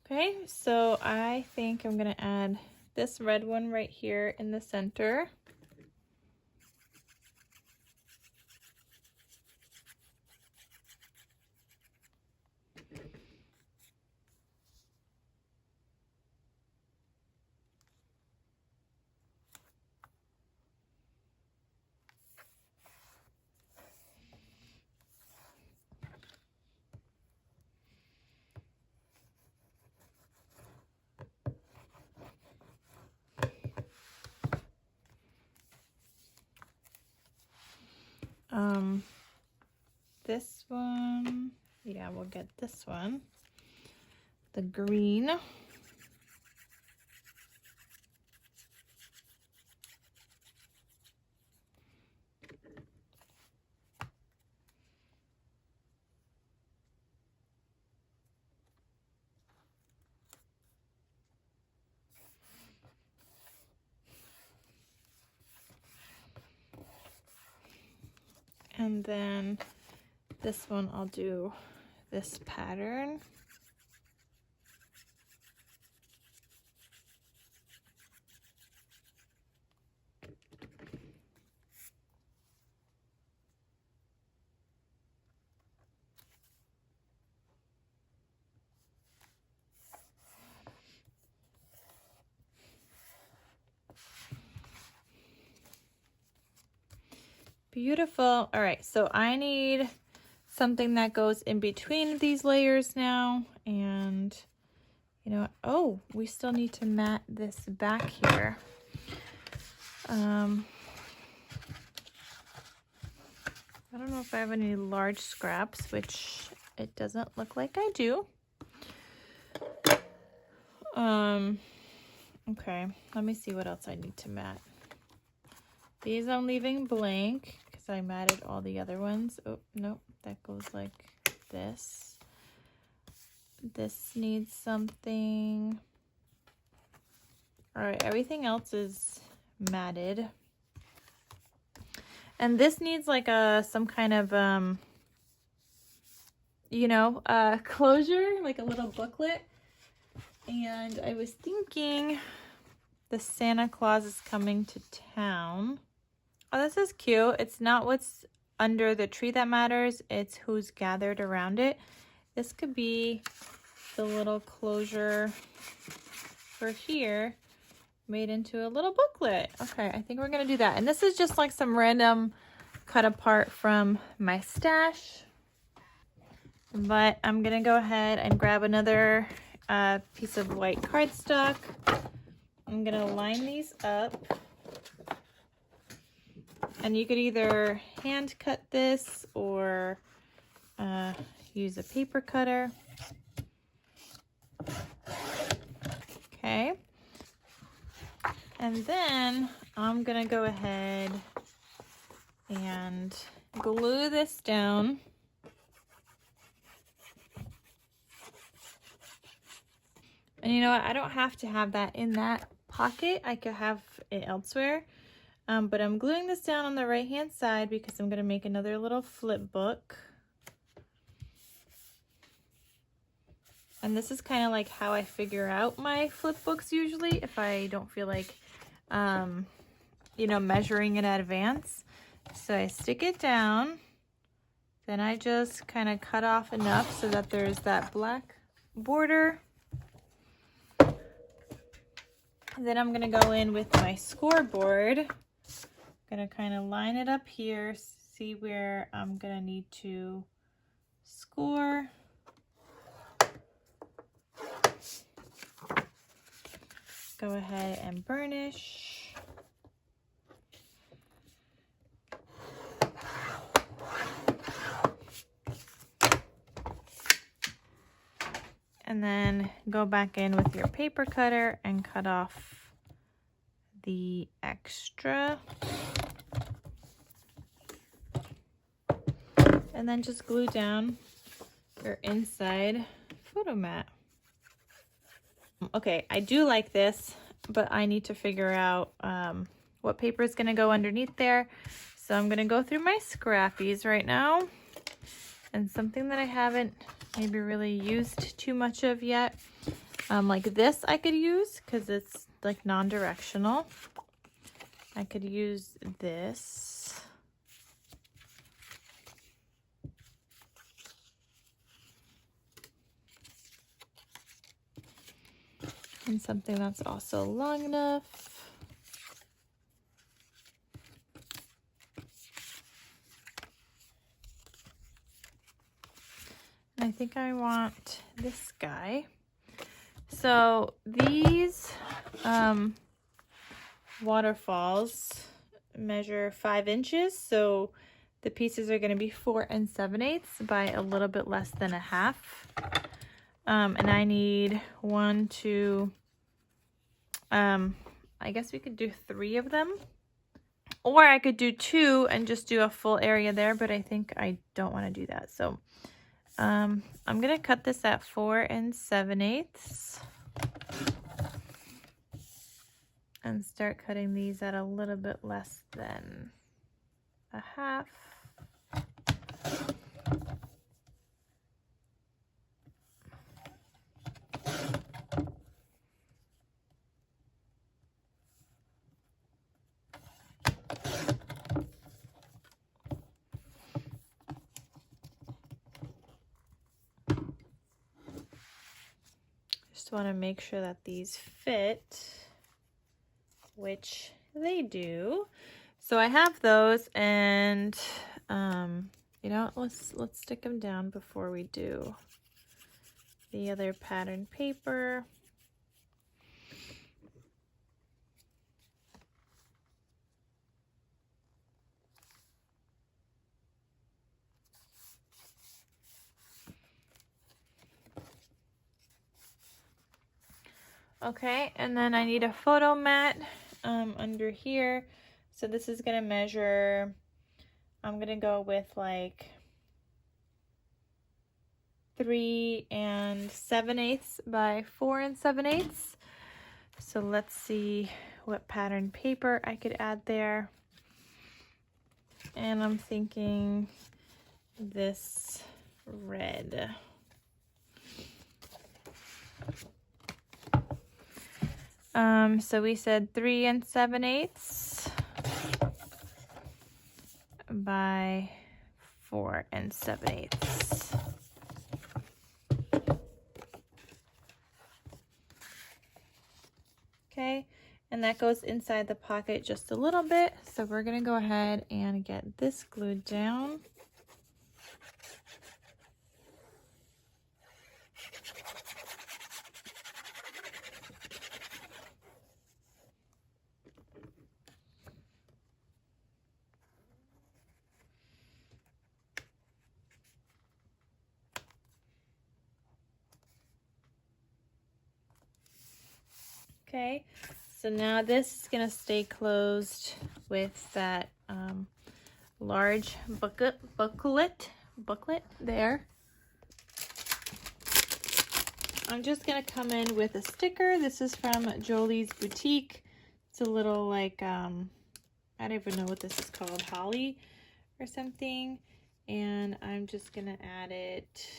Okay, so I think I'm gonna add this red one right here in the center. This one, yeah, we'll get this one, the green. And then this one, I'll do this pattern. Beautiful. All right, so I need something that goes in between these layers now. And you know what? Oh, we still need to mat this back here. I don't know if I have any large scraps, which it doesn't look like I do. Okay, let me see what else I need to mat. These I'm leaving blank because I matted all the other ones. Oh, nope, that goes like this. This needs something. All right, everything else is matted. And this needs like some kind of, closure, like a little booklet. And I was thinking the Santa Claus is coming to town. Oh, this is cute. It's not what's under the tree that matters. It's who's gathered around it. This could be the little closure for here made into a little booklet. Okay, I think we're going to do that. And this is just like some random cut apart from my stash. But I'm going to go ahead and grab another piece of white cardstock. I'm going to line these up. And you could either hand cut this or use a paper cutter. Okay. And then I'm gonna go ahead and glue this down. And you know what? I don't have to have that in that pocket. I could have it elsewhere. But I'm gluing this down on the right hand side because I'm gonna make another little flip book. And this is kind of like how I figure out my flip books usually if I don't feel like, you know, measuring in advance. So I stick it down, then I just kind of cut off enough so that there's that black border. And then I'm gonna go in with my scoreboard. I'm gonna kind of line it up here, see where I'm gonna need to score. Go ahead and burnish. And then go back in with your paper cutter and cut off the extra. And then just glue down your inside photo mat. Okay, I do like this, but I need to figure out what paper is going to go underneath there. So I'm going to go through my scrappies right now. And something that I haven't maybe really used too much of yet, like this I could use because it's like non-directional. I could use this. And something that's also long enough. I think I want this guy. So these waterfalls measure 5 inches. So the pieces are going to be 4 7/8 by a little bit less than a half. And I need 1, 2, I guess we could do 3 of them. Or I could do 2 and just do a full area there, but I think I don't want to do that. So I'm going to cut this at 4 7/8 and start cutting these at a little bit less than a half. Just want to make sure that these fit, which they do. So I have those, and you know, let's stick them down before we do the other pattern paper. Okay, and then I need a photo mat under here. So this is gonna measure, I'm gonna go with like 3 7/8 by 4 7/8. So let's see what pattern paper I could add there. And I'm thinking this red. So we said 3 7/8 by 4 7/8. Okay, and that goes inside the pocket just a little bit. So we're gonna go ahead and get this glued down. Okay, so now this is gonna stay closed with that large booklet there. I'm just gonna come in with a sticker. This is from Jolie's Boutique. It's a little like, I don't even know what this is called, holly or something. And I'm just gonna add it.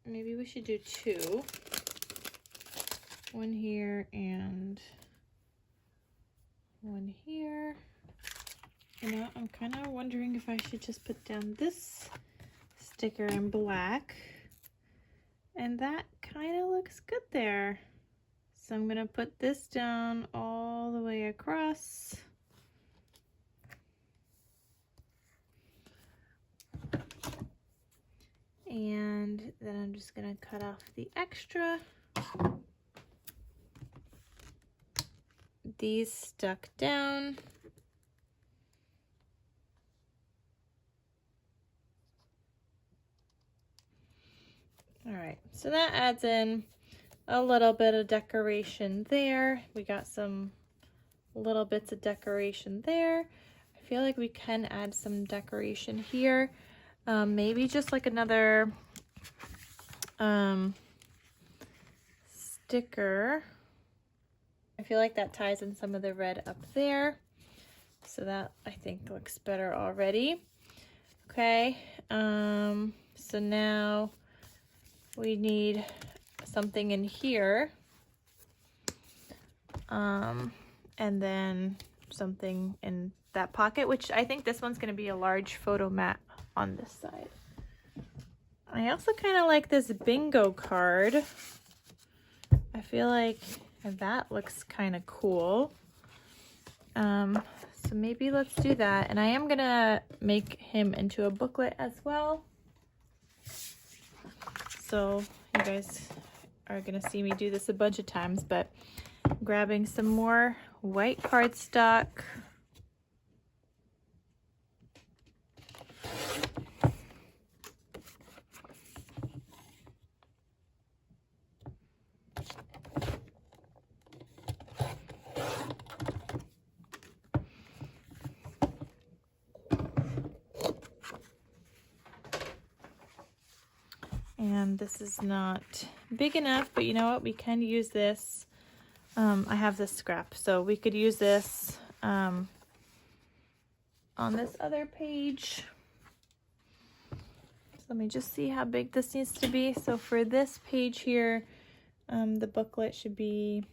Maybe we should do 2. One here and one here. You know, I'm kind of wondering if I should just put down this sticker in black. And that kind of looks good there. So I'm gonna put this down all the way across. And then I'm just gonna cut off the extra. These stuck down. All right, so that adds in a little bit of decoration there. We got some little bits of decoration there. I feel like we can add some decoration here. Maybe just like another sticker. I feel like that ties in some of the red up there. So that I think looks better already. Okay, so now we need something in here. And then something in that pocket, which I think this one's gonna be a large photo mat on this side. I also kind of like this bingo card. I feel like that looks kind of cool. So maybe let's do that. And I am gonna make him into a booklet as well. So you guys are gonna see me do this a bunch of times, but grabbing some more white cardstock. And this is not big enough, but you know what? We can use this. I have this scrap, so we could use this on this other page. So let me just see how big this needs to be. So for this page here, the booklet should be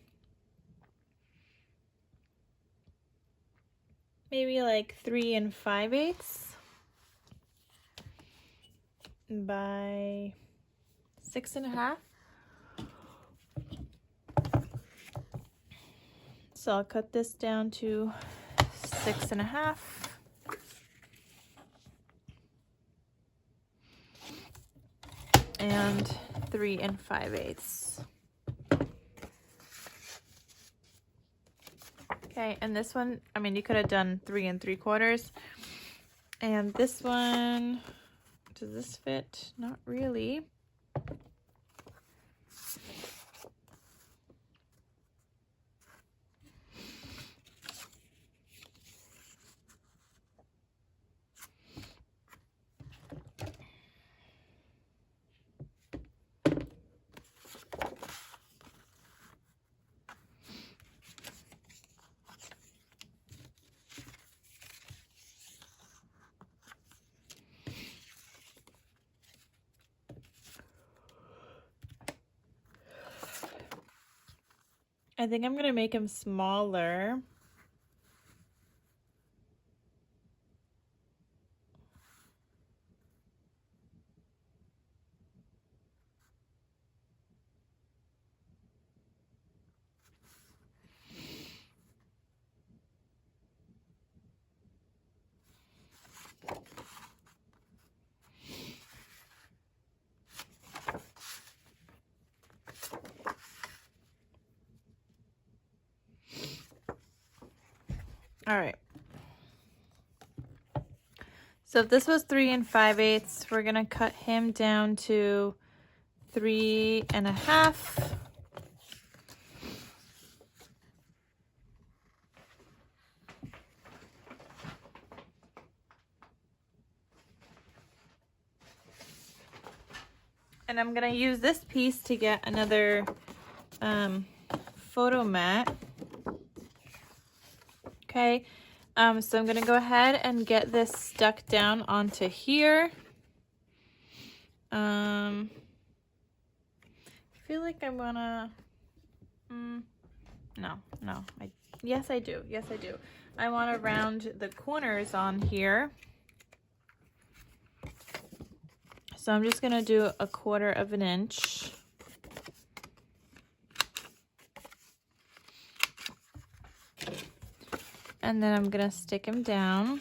maybe like 3 5/8 by 6 1/2. So I'll cut this down to 6 1/2. And 3 5/8. Okay, and this one, I mean, you could have done 3 3/4. And this one, does this fit? Not really. I think I'm gonna make him smaller. All right. So if this was 3 5/8, we're gonna cut him down to 3 1/2. And I'm gonna use this piece to get another photo mat. Okay, so I'm gonna go ahead and get this stuck down onto here. I feel like I wanna, yes I do, I wanna round the corners on here. So I'm just gonna do 1/4 of an inch. And then I'm gonna stick him down.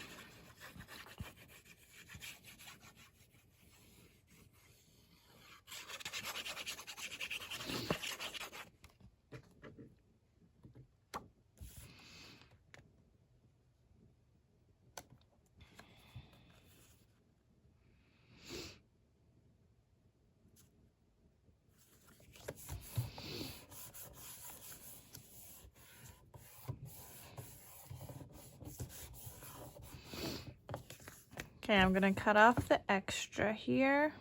Okay, I'm gonna cut off the extra here.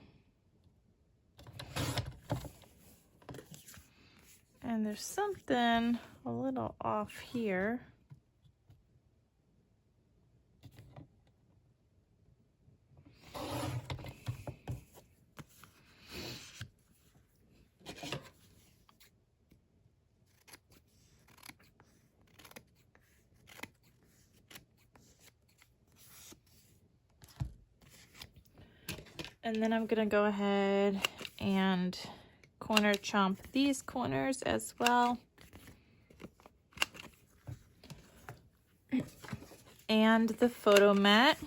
And there's something a little off here. And then I'm gonna go ahead and corner chomp these corners as well. And the photo mat.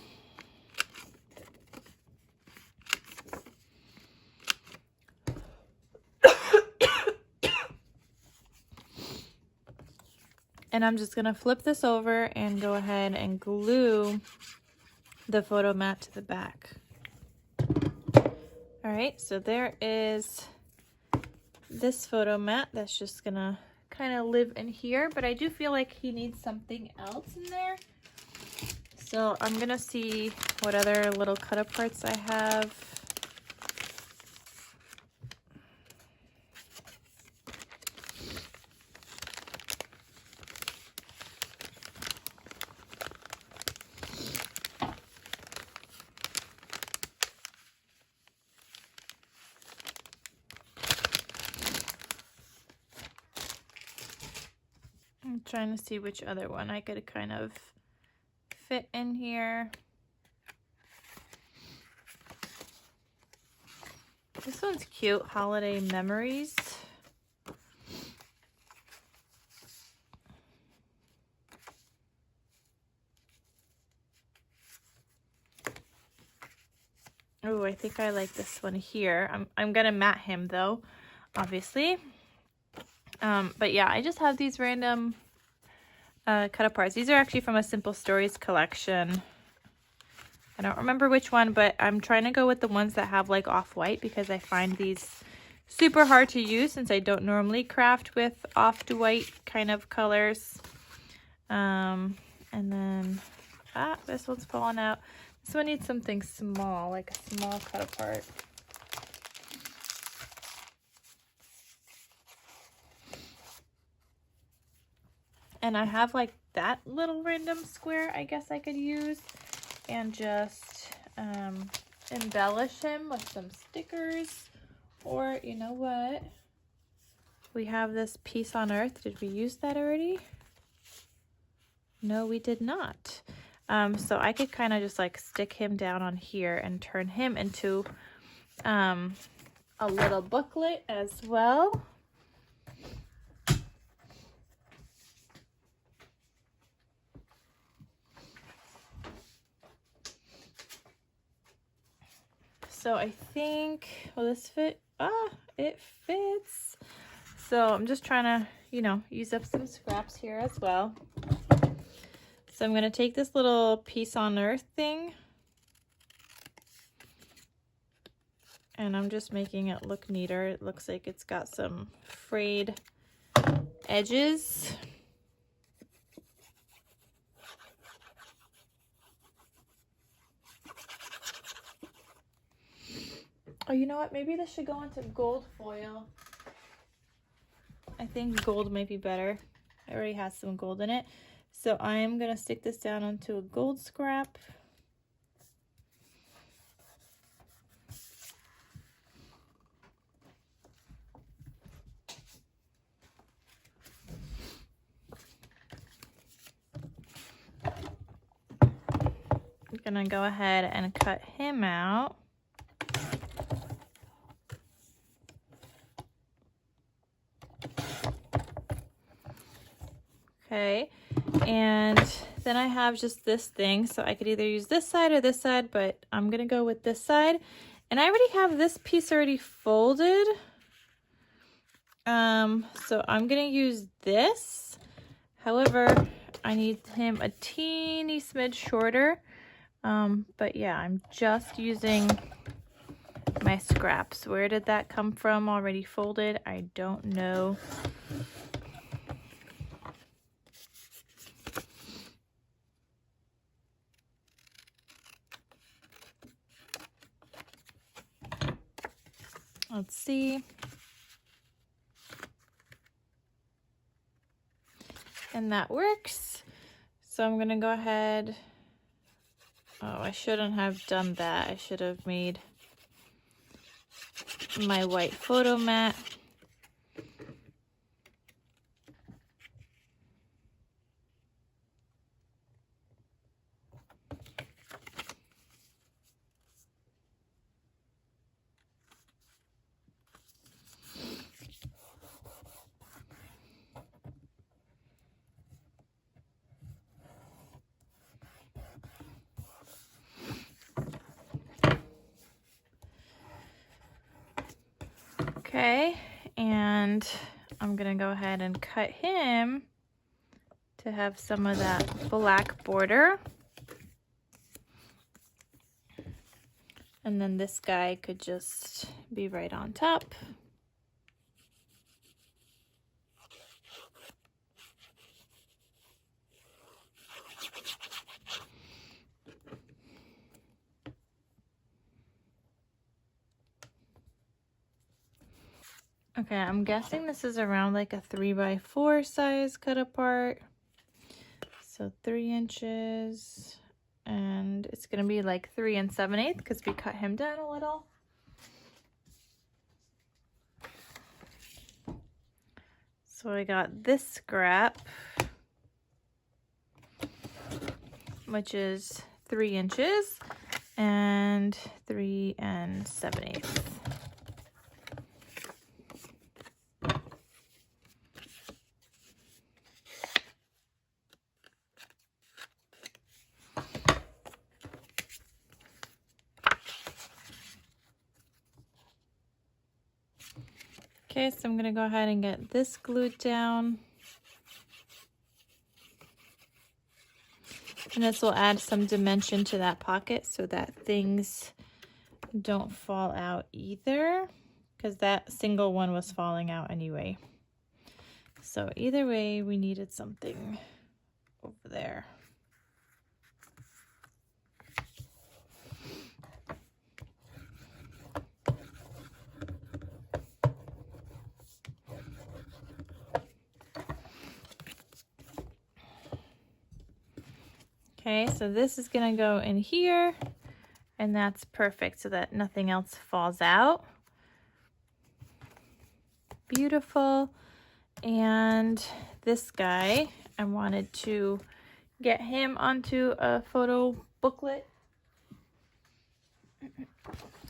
And I'm just gonna flip this over and go ahead and glue the photo mat to the back. All right, so there is this photo mat that's just gonna kind of live in here, but I do feel like he needs something else in there. So I'm gonna see what other little cut aparts I have. I'm trying to see which other one I could kind of fit in here. This one's cute, Holiday Memories. Oh, I think I like this one here. I'm gonna mat him though, obviously. But yeah, I just have these random cut aparts. These are actually from a Simple Stories collection. I don't remember which one, but I'm trying to go with the ones that have like off-white because I find these super hard to use since I don't normally craft with off-white kind of colors. And then, this one's falling out. This one needs something small, like a small cut apart. And I have like that little random square I guess I could use and just embellish him with some stickers. Or you know what? We have this piece on Earth. Did we use that already? No, we did not. So I could kind of just like stick him down on here and turn him into a little booklet as well. So I think, will this fit? It fits. So I'm just trying to, you know, use up some scraps here as well. So I'm going to take this little piece on Earth thing and I'm just making it look neater. It looks like it's got some frayed edges. Oh, you know what? Maybe this should go into gold foil. I think gold might be better. It already has some gold in it. So I'm going to stick this down onto a gold scrap. I'm going to go ahead and cut him out. Okay, and then I have just this thing, so I could either use this side or this side, but I'm gonna go with this side. And I already have this piece already folded, so I'm gonna use this. However, I need him a teeny smidge shorter, but yeah, I'm just using my scraps. Where did that come from already folded? I don't know. Let's see. And that works. So I'm gonna go ahead. Oh, I shouldn't have done that. I should have made my white photo mat. Okay, and I'm gonna go ahead and cut him to have some of that black border. And then this guy could just be right on top. Okay, I'm guessing this is around like a 3x4 size cut apart. So 3 inches, and it's gonna be like 3 7/8 because we cut him down a little. So I got this scrap, which is 3 inches and 3 7/8. Okay, so I'm gonna go ahead and get this glued down. And this will add some dimension to that pocket so that things don't fall out either, because that single one was falling out anyway. So either way, we needed something over there. Okay, so this is gonna go in here, and that's perfect so that nothing else falls out. Beautiful. And this guy, I wanted to get him onto a photo booklet.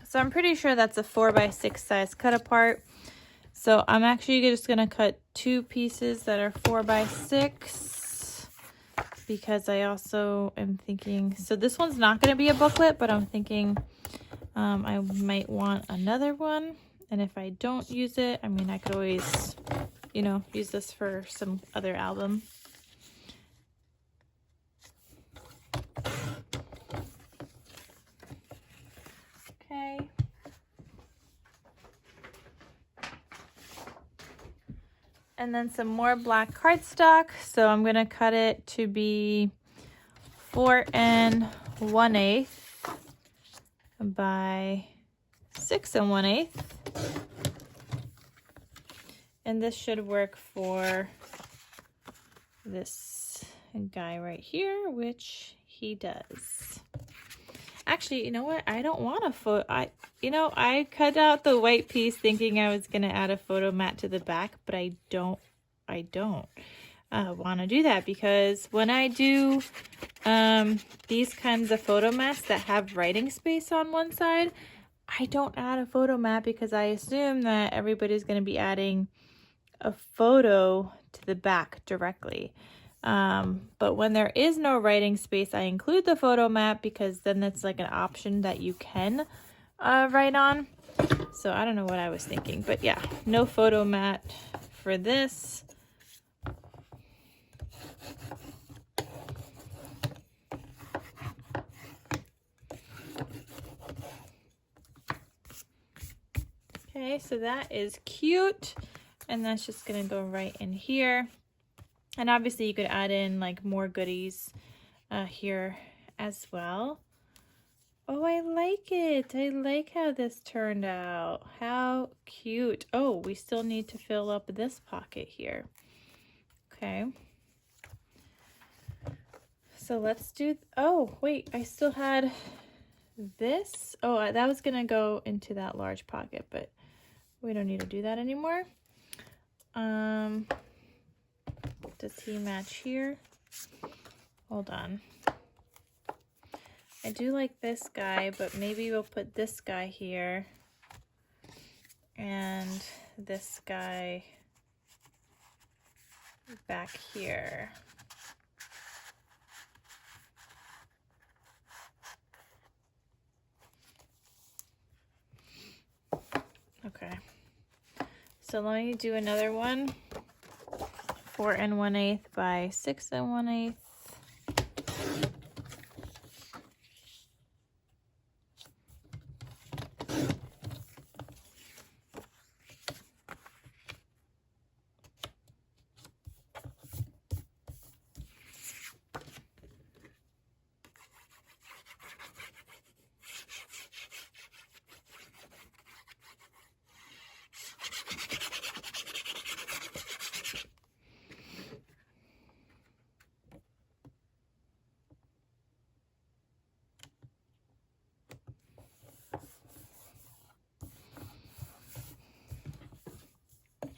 So I'm pretty sure that's a 4x6 size cut apart. So I'm actually just gonna cut 2 pieces that are 4x6. Because I also am thinking, so this one's not going to be a booklet, but I'm thinking I might want another one. And if I don't use it, I mean, I could always, you know, use this for some other album. Okay. And then some more black cardstock. So I'm going to cut it to be 4 1/8 by 6 1/8. And this should work for this guy right here, which he does. Actually, you know what? I don't want a photo. I cut out the white piece thinking I was going to add a photo mat to the back, but I don't want to do that, because when I do these kinds of photo mats that have writing space on one side, I don't add a photo mat because I assume that everybody's going to be adding a photo to the back directly. But when there is no writing space, I include the photo mat because then it's like an option that you can write on. So I don't know what I was thinking, but yeah, no photo mat for this. Okay, so that is cute, and that's just gonna go right in here. And obviously you could add in like more goodies here as well. Oh, I like it. I like how this turned out. How cute. Oh, we still need to fill up this pocket here. Okay. So let's do, oh, wait, I still had this. Oh, that was gonna go into that large pocket, but we don't need to do that anymore. Does he match here? Hold on. I do like this guy, but maybe we'll put this guy here and this guy back here. Okay. So let me do another one. 4 1/8 by 6 1/8.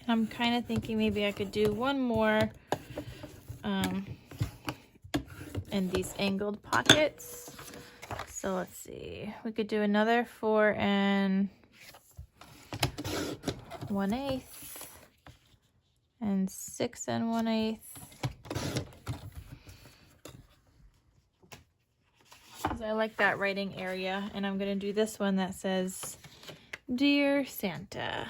I'm kind of thinking maybe I could do one more in these angled pockets. So let's see, we could do another 4 1/8 and 6 1/8. Because I like that writing area, and I'm gonna do this one that says, "Dear Santa."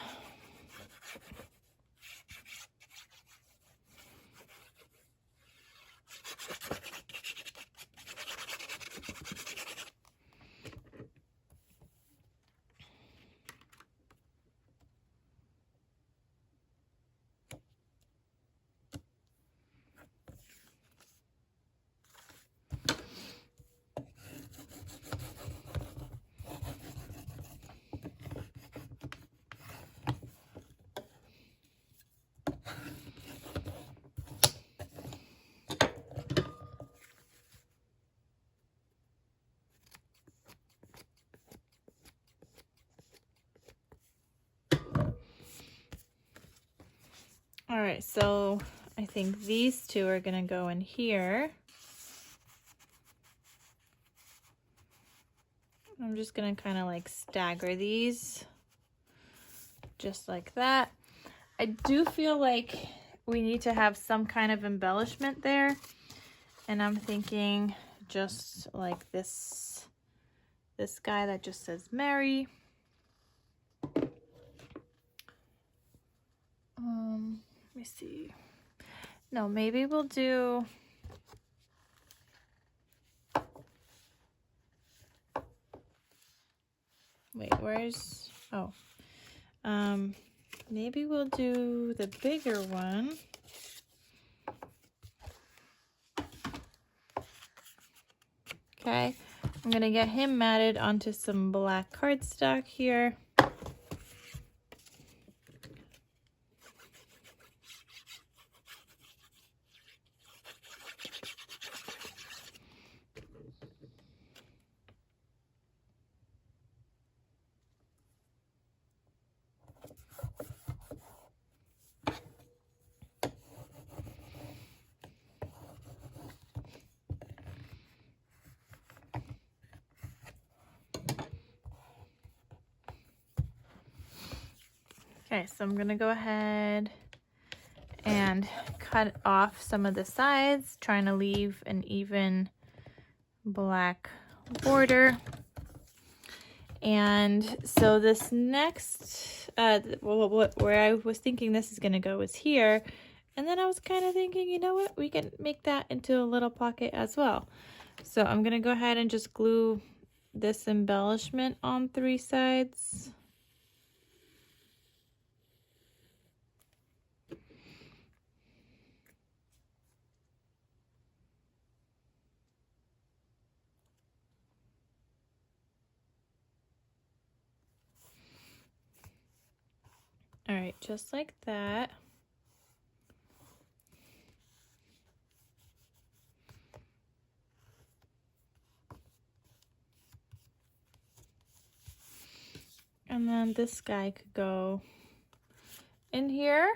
All right, so I think these two are gonna go in here. I'm just gonna kind of like stagger these just like that. I do feel like we need to have some kind of embellishment there, and I'm thinking just like this guy that just says Mary. Let me see. No, maybe we'll do, wait, where's, oh, maybe we'll do the bigger one. Okay, I'm gonna get him matted onto some black cardstock here. Okay, so I'm gonna go ahead and cut off some of the sides, trying to leave an even black border. And so this next, where I was thinking this is gonna go is here. And then I was kind of thinking, you know what, we can make that into a little pocket as well. So I'm gonna go ahead and just glue this embellishment on 3 sides. All right, just like that. And then this guy could go in here.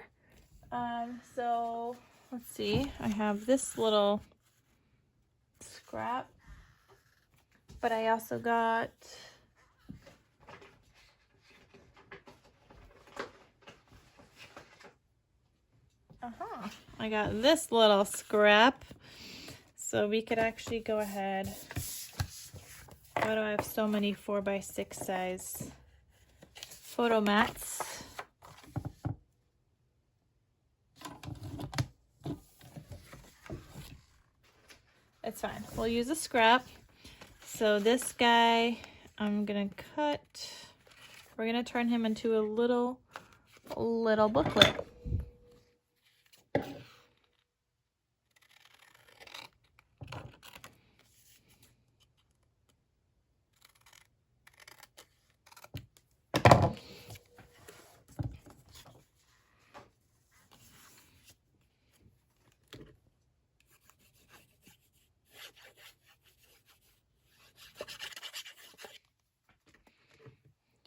So let's see, I have this little scrap, but I also got I got this little scrap, so we could actually go ahead. Why do I have so many 4x6 size photo mats? It's fine, we'll use a scrap. So this guy, I'm gonna cut, we're gonna turn him into a little booklet.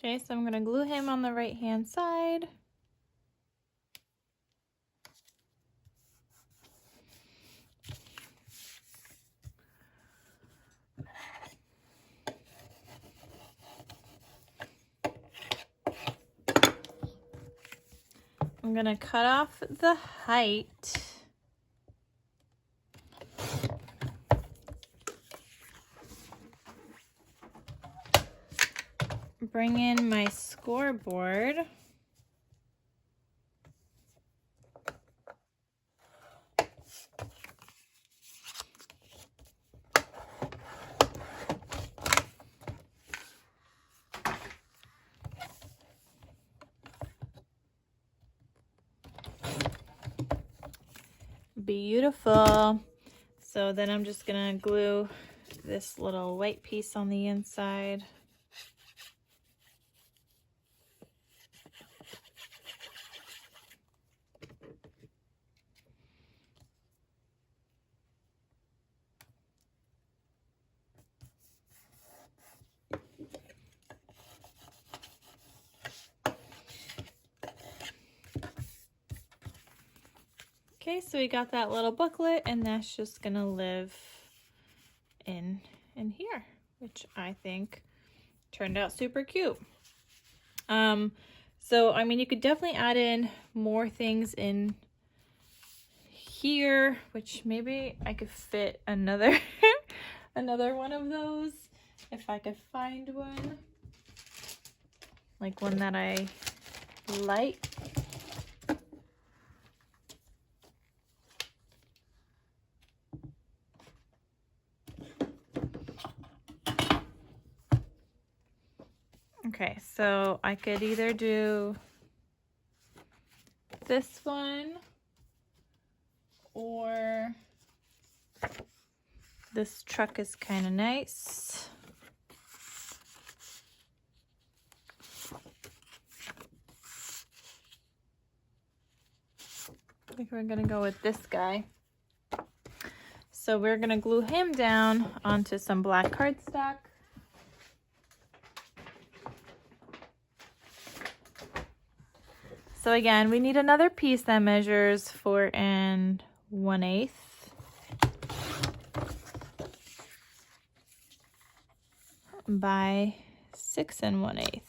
Okay, so I'm gonna glue him on the right hand side. I'm gonna cut off the height. Bring in my scoreboard. Beautiful. So then I'm just gonna glue this little white piece on the inside. Okay, so we got that little booklet, and that's just gonna live in here, which I think turned out super cute. So I mean, you could definitely add in more things in here, which maybe I could fit another another one of those if I could find one, like one that I like. Okay, so I could either do this one or this truck is kind of nice. I think we're gonna go with this guy. So we're gonna glue him down onto some black cardstock. So again, we need another piece that measures 4 1/8. By 6 1/8.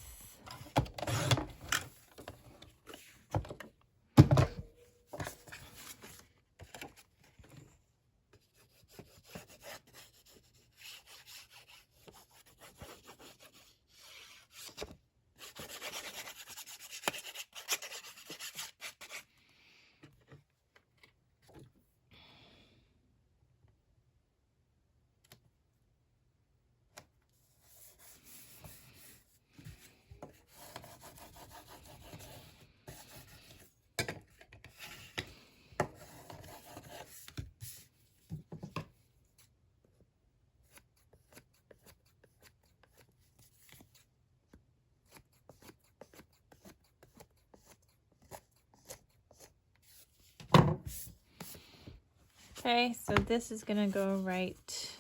Okay, so this is gonna go right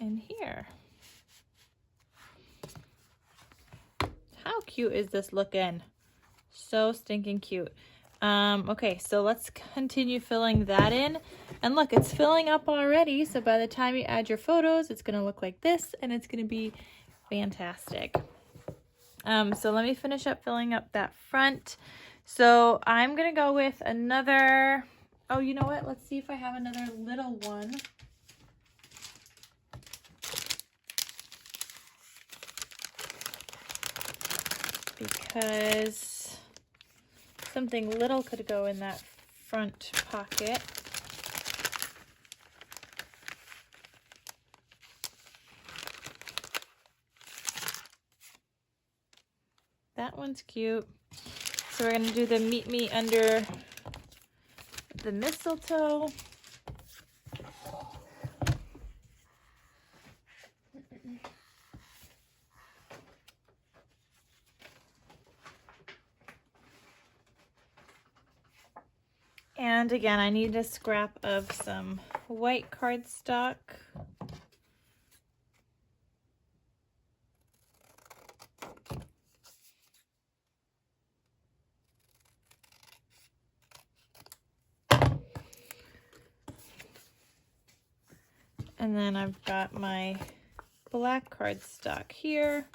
in here. How cute is this looking? So stinking cute. Okay, so let's continue filling that in. And look, it's filling up already. So by the time you add your photos, it's gonna look like this and it's gonna be fantastic. So let me finish up filling up that front. So I'm gonna go with another, oh, you know what? Let's see if I have another little one. Because something little could go in that front pocket. That one's cute. So we're gonna do the meet me under the mistletoe. And again, I need a scrap of some white cardstock. And then I've got my black cardstock here.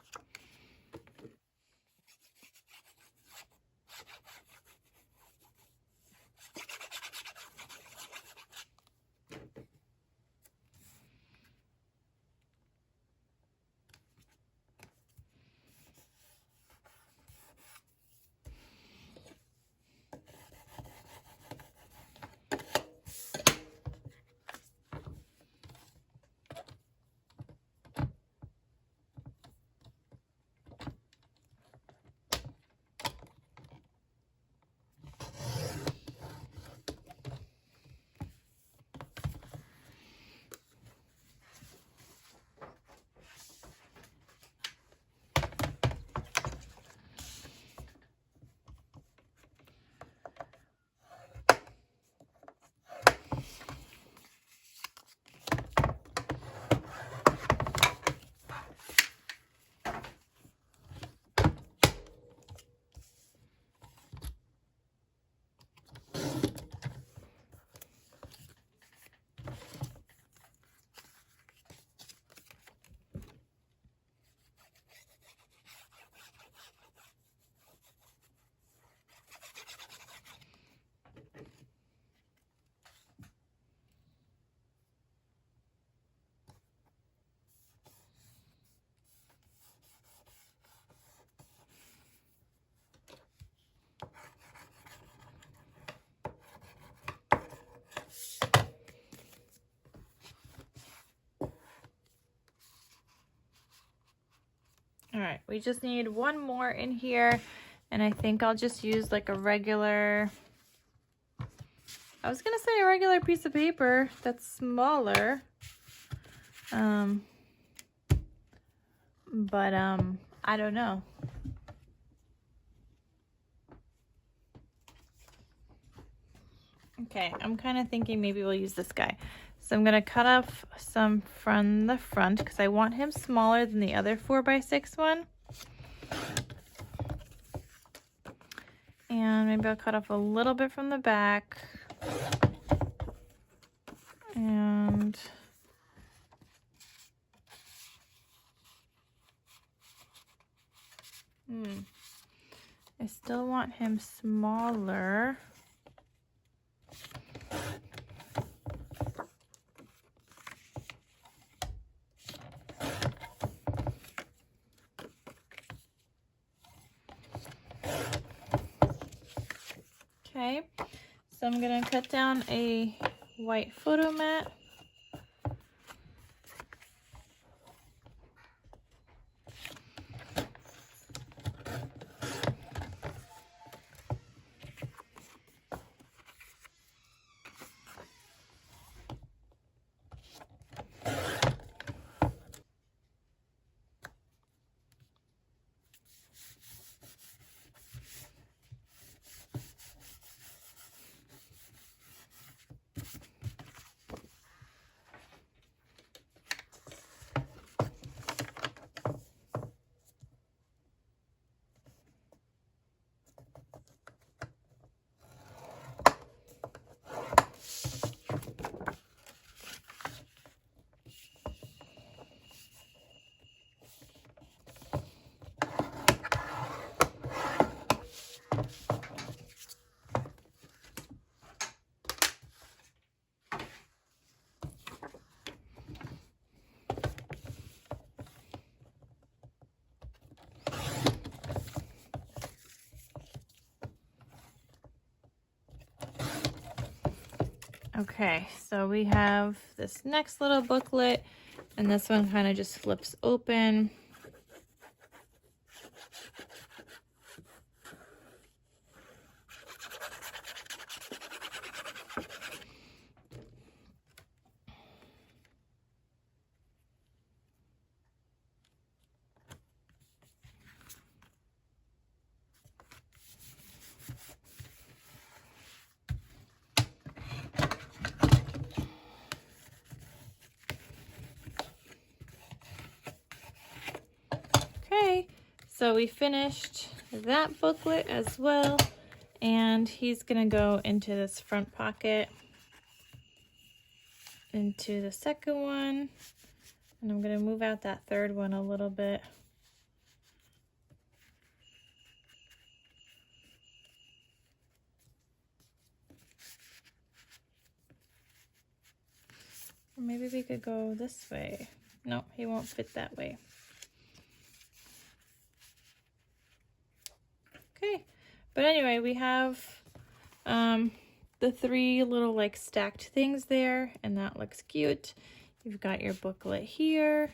All right, we just need one more in here, and I think I'll just use like a regular, I was gonna say a regular piece of paper that's smaller, but I don't know. Okay, I'm kind of thinking maybe we'll use this guy. So I'm gonna cut off some from the front because I want him smaller than the other 4x6 one. And maybe I'll cut off a little bit from the back. And I still want him smaller. Okay, so I'm gonna cut down a white photo mat. Okay, so we have this next little booklet, and this one kind of just flips open. Okay, so we finished that booklet as well, and he's gonna go into this front pocket, into the second one, and I'm gonna move out that third one a little bit. Or maybe we could go this way. No, he won't fit that way. Okay, but anyway, we have the three little like stacked things there, and that looks cute. You've got your booklet here.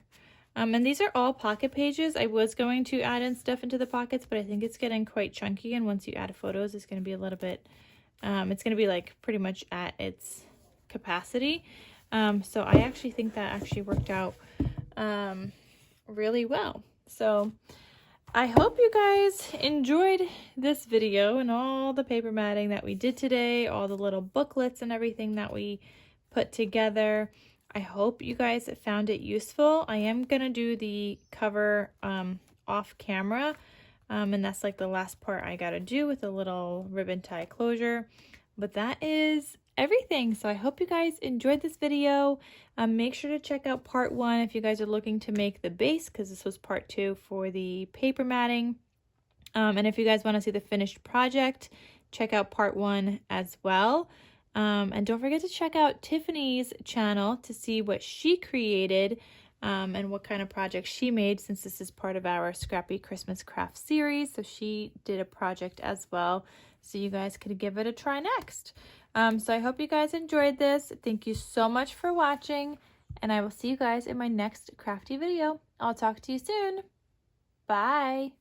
And these are all pocket pages. I was going to add in stuff into the pockets, but I think it's getting quite chunky, and once you add photos, it's going to be a little bit, it's going to be like pretty much at its capacity. So I actually think that actually worked out really well. So I hope you guys enjoyed this video and all the paper matting that we did today, all the little booklets and everything that we put together. I hope you guys found it useful. I am going to do the cover off camera, and that's like the last part I got to do with a little ribbon tie closure. But that is everything. So I hope you guys enjoyed this video. Make sure to check out part 1 if you guys are looking to make the base, because this was part 2 for the paper matting. And if you guys want to see the finished project, check out part 1 as well. And don't forget to check out Tiffany's channel to see what she created and what kind of projects she made, since this is part of our Scrappy Christmas Craft series. So she did a project as well, so you guys could give it a try next. So I hope you guys enjoyed this. Thank you so much for watching, and I will see you guys in my next crafty video. I'll talk to you soon. Bye.